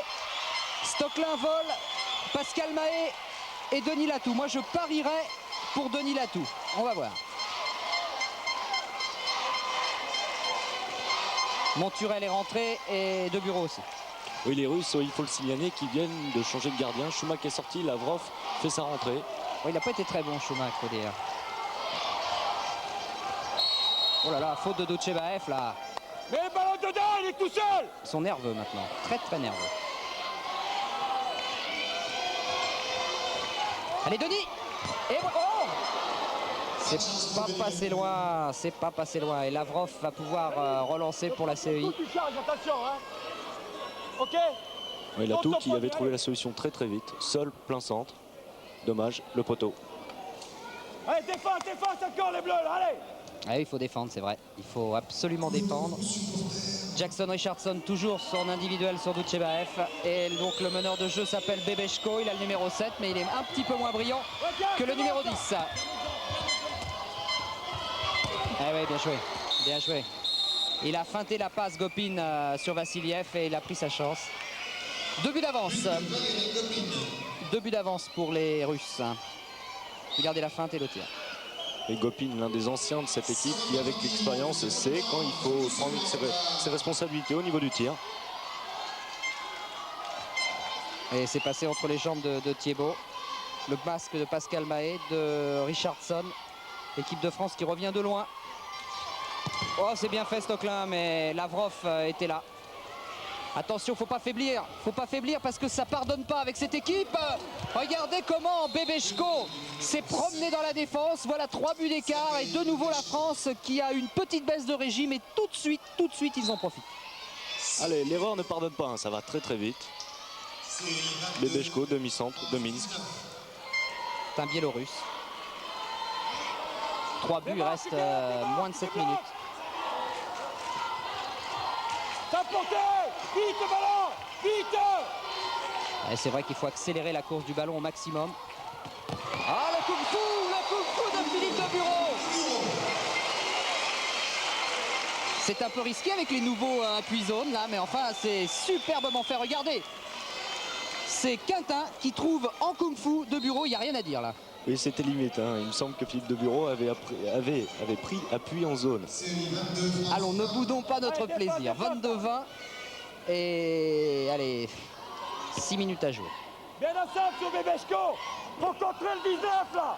Stocklin, Voll, Pascal Mahé et Denis Latou. Moi, je parierais pour Denis Latou. On va voir. Monturel est rentré et De Bureau aussi. Oui, les Russes, il faut le signaler, qui viennent de changer de gardien. Schumack est sorti, Lavrov fait sa rentrée. Oui, il n'a pas été très bon, Schumack, faut dire. Oh là là, faute de Doutchebaev là. Mais le ballon dedans, il est tout seul. Ils sont nerveux maintenant, très très nerveux. Allez Denis. Et oh, c'est pas passé loin, c'est pas passé loin. Et Lavrov va pouvoir relancer pour la CEI. Attention, hein. Ok. Oui, Latou qui avait trouvé la solution très très vite. Seul, plein centre. Dommage, le poteau. Allez, défense encore les bleus, là, allez. Ah, il faut défendre, c'est vrai. Il faut absolument défendre. Jackson Richardson toujours son individuel sur Doutchebaev. Et donc le meneur de jeu s'appelle Bebeshko. Il a le numéro 7, mais il est un petit peu moins brillant que le numéro 10. Ah oui, bien joué. Bien joué. Il a feinté la passe Gopin sur Vassiliev et il a pris sa chance. 2 buts d'avance. 2 buts d'avance pour les Russes. Regardez la feinte et le tir. Et Gopin, l'un des anciens de cette équipe qui, avec l'expérience, sait quand il faut prendre ses responsabilités au niveau du tir. Et c'est passé entre les jambes de Thiébaut. Le masque de Pascal Mahé, de Richardson. L'équipe de France qui revient de loin. Oh, c'est bien fait Stocklin, mais Lavrov était là. Attention, faut pas faiblir parce que ça pardonne pas avec cette équipe. Regardez comment Bebeshko s'est promené dans la défense. Voilà 3 buts d'écart et de nouveau la France qui a une petite baisse de régime et tout de suite ils en profitent. Allez, l'erreur ne pardonne pas, hein, ça va très très vite. Bebeshko, demi-centre de Minsk. C'est un Biélorusse. 3 buts, il reste moins de 7 minutes. Vite le ballon, vite! C'est vrai qu'il faut accélérer la course du ballon au maximum. Ah, le kung-fu de Philippe de Bureau. C'est un peu risqué avec les nouveaux appui zones là, mais enfin c'est superbement fait. Regardez, c'est Quintin qui trouve en kung-fu de Bureau, il n'y a rien à dire là. Oui, c'était limite, hein. Il me semble que Philippe de Bureau avait pris appui en zone. Allons, ne boudons pas notre plaisir. 22-20 et allez, 6 minutes à jouer. Bien ensemble sur Bebeshko pour contrer le 19 là.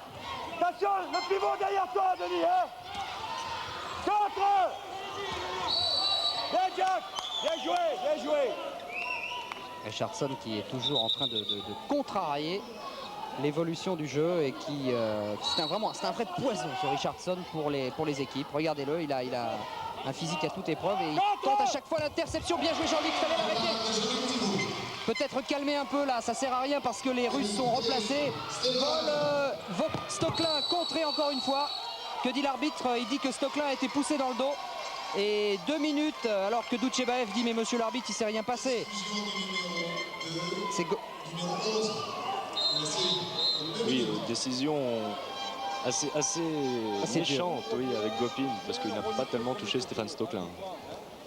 Attention, le pivot derrière toi, Denis. Hein. Contre. Bien Jack, bien joué. Richardson qui est toujours en train de contrarier l'évolution du jeu et qui c'est un vrai poison ce Richardson pour les équipes. Regardez-le, il a un physique à toute épreuve et il tente à chaque fois l'interception. Bien joué Jean-Luc, fallait l'arrêter. Peut-être calmer un peu là, ça sert à rien parce que les Russes sont replacés. Stocklin contré encore une fois. Que dit l'arbitre? Il dit que Stocklin a été poussé dans le dos. Et 2 minutes alors que Doutchebaev dit mais monsieur l'arbitre il s'est rien passé. C'est oui, décision assez méchante oui, avec Gopin parce qu'il n'a pas tellement touché Stéphane Stocklin.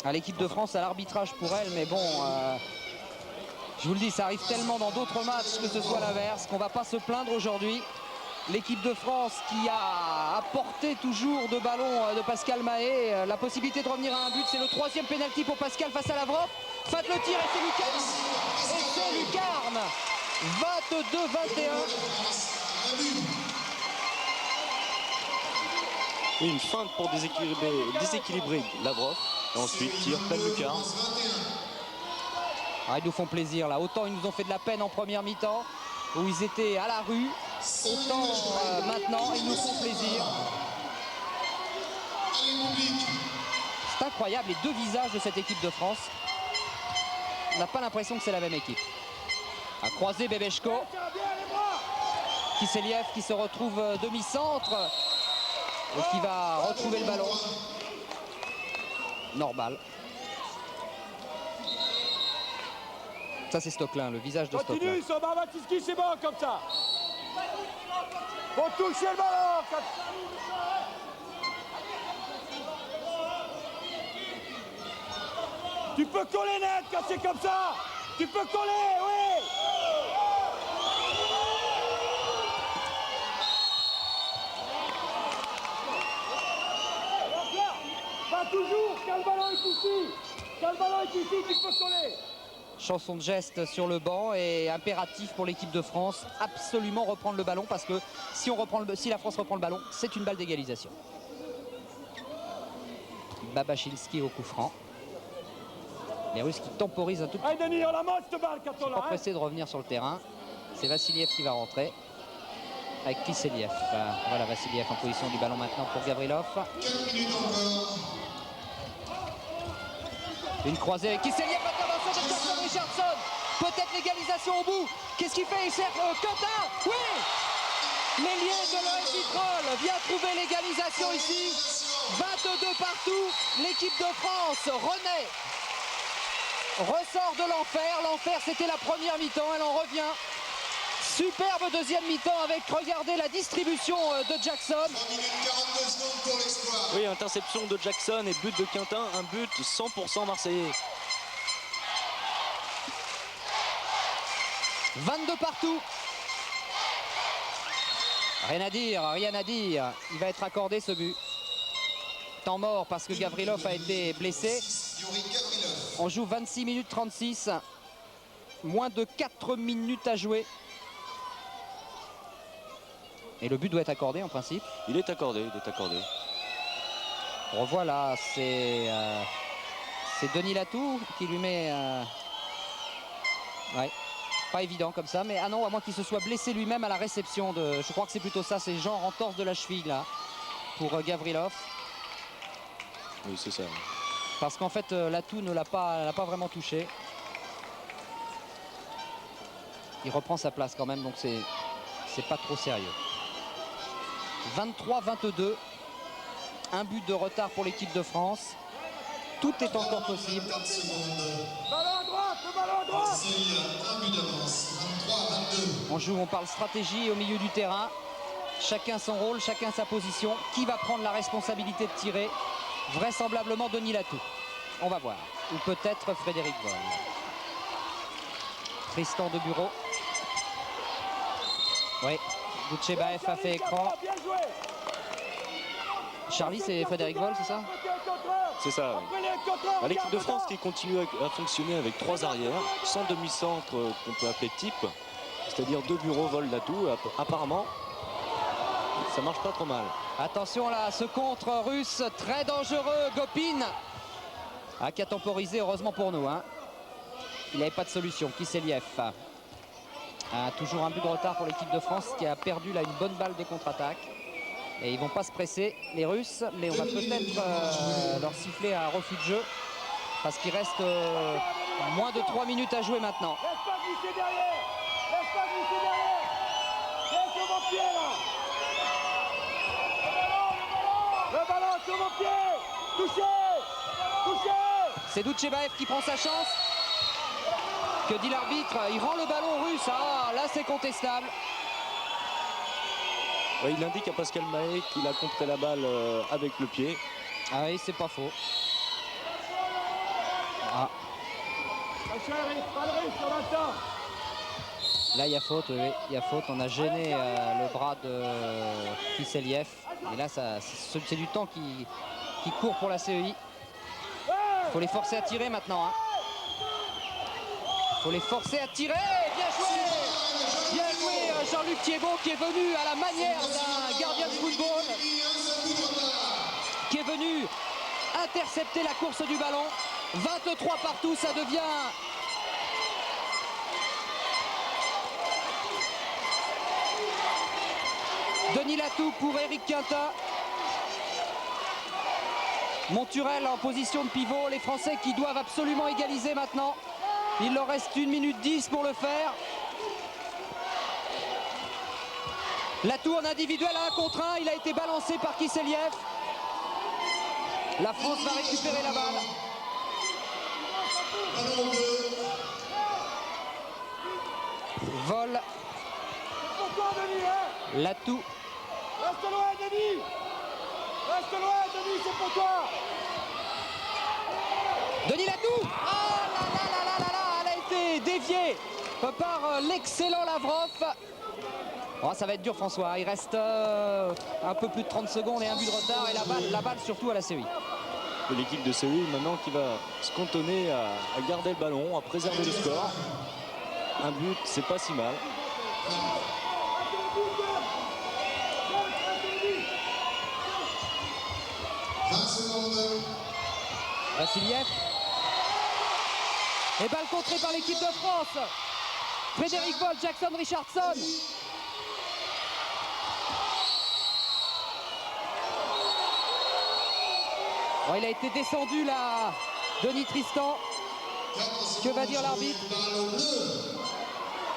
À l'équipe de France à l'arbitrage pour elle, mais bon je vous le dis, ça arrive tellement dans d'autres matchs que ce soit l'inverse qu'on va pas se plaindre aujourd'hui. L'équipe de France qui a apporté toujours de ballon de Pascal Mahé, la possibilité de revenir à un but, c'est le 3e pénalty pour Pascal face à Lavrov. Faites le tir et c'est Lucarne. Et c'est Lucarne. 22-21. Une feinte pour déséquilibrer Lavrov. Et ensuite, tir pleine lucarne. Ils nous font plaisir là. Autant ils nous ont fait de la peine en première mi-temps, où ils étaient à la rue. Autant maintenant, ils nous font plaisir. C'est incroyable, les deux visages de cette équipe de France. On n'a pas l'impression que c'est la même équipe. À croiser Bebeshko. Kisseliev qui se retrouve demi-centre. Et qui va retrouver le ballon. Normal. Ça c'est Stocklin, le visage de Stocklin. Continue sur Barbatiski, c'est bon comme ça. Faut toucher le ballon. Tu peux coller net quand c'est comme ça. Tu peux coller, oui. Pas toujours, quand le ballon est ici. Quand le ballon est ici, tu peux coller. Chanson de geste sur le banc et impératif pour l'équipe de France, absolument reprendre le ballon parce que si la France reprend le ballon, c'est une balle d'égalisation. Babachinski au coup franc. Les Russes qui temporisent un tout petit peu. Denis, on la monte cette balle quand on l'a. Pas pressé de revenir sur le terrain. C'est Vassiliev qui va rentrer avec Kisseliev. Voilà Vassiliev en position du ballon maintenant pour Gavrilov. Une croisée avec Kisseliev, intervention de Jackson Richardson. Peut-être l'égalisation au bout. Qu'est-ce qu'il fait? Il sert Quentin. Oui, l'ailier de l'OM Vitrolles vient trouver l'égalisation ici. 22 partout. L'équipe de France renaît. Ressort de l'enfer. L'enfer, c'était la première mi-temps. Elle en revient. Superbe deuxième mi-temps avec, regardez, la distribution de Jackson. 3 minutes 42 secondes pour l'exploit. Oui, interception de Jackson et but de Quintin. Un but 100% marseillais. 22 partout. Rien à dire, rien à dire. Il va être accordé ce but. Temps mort parce que Gavrilov a été blessé. On joue 26 minutes 36. Moins de 4 minutes à jouer. Et le but doit être accordé en principe. Il est accordé, il est accordé. Revoilà, c'est Denis Latou qui lui met... Ouais, pas évident comme ça, mais ah non, à moins qu'il se soit blessé lui-même à la réception de... Je crois que c'est plutôt ça, c'est genre entorse de la cheville là, pour Gavrilov. Oui, c'est ça. Parce qu'en fait, Latou ne l'a pas vraiment touché. Il reprend sa place quand même, donc c'est pas trop sérieux. 23-22. Un but de retard pour l'équipe de France. Tout est encore possible. Ballon à droite, le ballon à droite. Un but d'avance, 23-22. On parle stratégie au milieu du terrain. Chacun son rôle, chacun sa position. Qui va prendre la responsabilité de tirer? Vraisemblablement Denis Latou. On va voir. Ou peut-être Frédéric Voll. Tristan de Bureau. Oui, Boutchebaev a fait écran. Charlie, c'est Frédéric Voll, c'est ça? C'est ça. Oui. L'équipe de France qui continue à fonctionner avec 3 arrières, sans demi-centre qu'on peut appeler type, c'est-à-dire 2 Bureaux, Voll, Latou. Apparemment, ça marche pas trop mal. Attention là, ce contre russe très dangereux, Gopin. Ah, qui a temporisé, heureusement pour nous. Hein. Il n'avait pas de solution. Kisseliev. Toujours un but de retard pour l'équipe de France qui a perdu là une bonne balle de contre-attaque. Et ils vont pas se presser, les Russes, mais on va peut-être leur siffler un refus de jeu parce qu'il reste moins de 3 minutes à jouer maintenant. Laisse pas glisser derrière. Laisse pas glisser derrière. Laisse sur mon pied là. Le ballon sur mon pied. Touché. Touché. C'est Boutchebaev qui prend sa chance. Que dit l'arbitre? Il rend le ballon russe. Ah, là c'est contestable. Ouais, il indique à Pascal Mahé qu'il a contré la balle avec le pied. Ah oui, c'est pas faux. Ah. Là, il y a faute, oui, il y a faute. On a gêné le bras de Kisseliev. Et là, c'est du temps qui court pour la CEI. Il faut les forcer à tirer maintenant. Hein. Il faut les forcer à tirer. Bien joué! Bien joué Jean-Luc Thiebaud qui est venu à la manière d'un gardien de football. Qui est venu intercepter la course du ballon. 23 partout, ça devient... Denis Latou pour Éric Quintin. Monturel en position de pivot. Les Français qui doivent absolument égaliser maintenant. Il leur reste 1 minute 10 pour le faire. Latou en individuel à 1 contre 1. Il a été balancé par Kisseliev. La France va récupérer la balle. Vol. Latou. Reste loin, Denis. Reste loin, Denis, c'est pour toi. Denis Latou. Ah là là là là là là. Elle a été déviée par l'excellent Lavrov. Oh, ça va être dur, François. Il reste un peu plus de 30 secondes et un but de retard. Et la balle surtout à la CEI. L'équipe de CEI maintenant qui va se cantonner à garder le ballon, à préserver le score. Un but, c'est pas si mal. Vassiliev. Et balle contrée par l'équipe de France. Frédéric Voll, Jackson Richardson. Bon, il a été descendu là, Denis Tristan. Que va dire l'arbitre?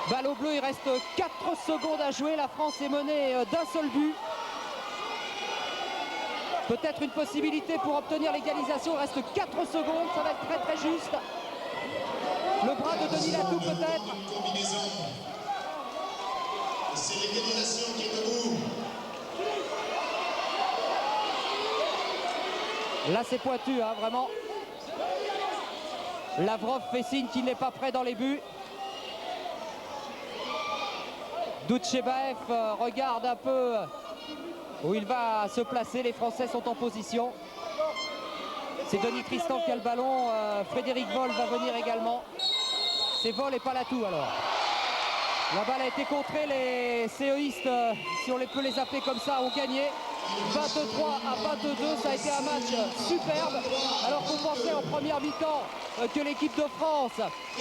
Balle au bleu, il reste 4 secondes à jouer. La France est menée d'un seul but. Peut-être une possibilité pour obtenir l'égalisation. Il reste 4 secondes, ça va être très très juste. Le bras de Denis Latou peut-être. C'est l'égalisation qui est debout. Là c'est pointu, hein, vraiment. Lavrov fait signe qu'il n'est pas prêt dans les buts. Doutchebaev regarde un peu où il va se placer. Les Français sont en position. C'est Denis Tristan qui a le ballon. Frédéric Voll va venir également. C'est Voll et pas Latou alors. La balle a été contrée. Les CEistes, si on peut les appeler comme ça, ont gagné. 23 à 22, ça a été un match superbe. Alors qu'on pensait en première mi-temps que l'équipe de France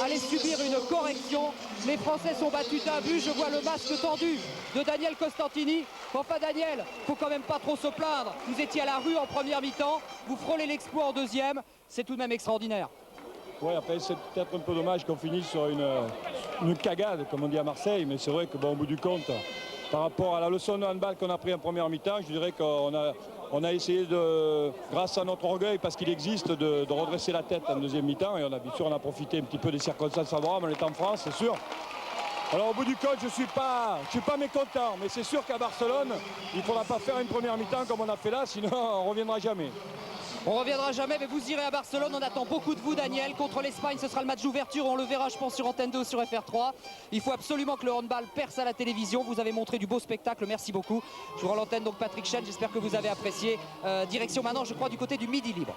allait subir une correction. Les Français sont battus d'un but. Je vois le masque tendu de Daniel Costantini. Enfin Daniel, faut quand même pas trop se plaindre. Vous étiez à la rue en première mi-temps, vous frôlez l'exploit en deuxième. C'est tout de même extraordinaire. Oui, après c'est peut-être un peu dommage qu'on finisse sur une cagade, comme on dit à Marseille, mais c'est vrai que bon, au bout du compte, par rapport à la leçon de handball qu'on a pris en première mi-temps, je dirais qu'on a essayé grâce à notre orgueil, parce qu'il existe, de redresser la tête en deuxième mi-temps, et bien sûr on a profité un petit peu des circonstances favorables, on est en France, c'est sûr. Alors au bout du compte, je suis pas mécontent, mais c'est sûr qu'à Barcelone, il ne faudra pas faire une première mi-temps comme on a fait là, sinon on ne reviendra jamais. On reviendra jamais, mais vous irez à Barcelone. On attend beaucoup de vous, Daniel. Contre l'Espagne, ce sera le match d'ouverture. On le verra, je pense, sur Antenne 2, sur FR3. Il faut absolument que le handball perce à la télévision. Vous avez montré du beau spectacle. Merci beaucoup. Je vous rends l'antenne, donc Patrick Chen. J'espère que vous avez apprécié. Direction maintenant, je crois, du côté du Midi Libre.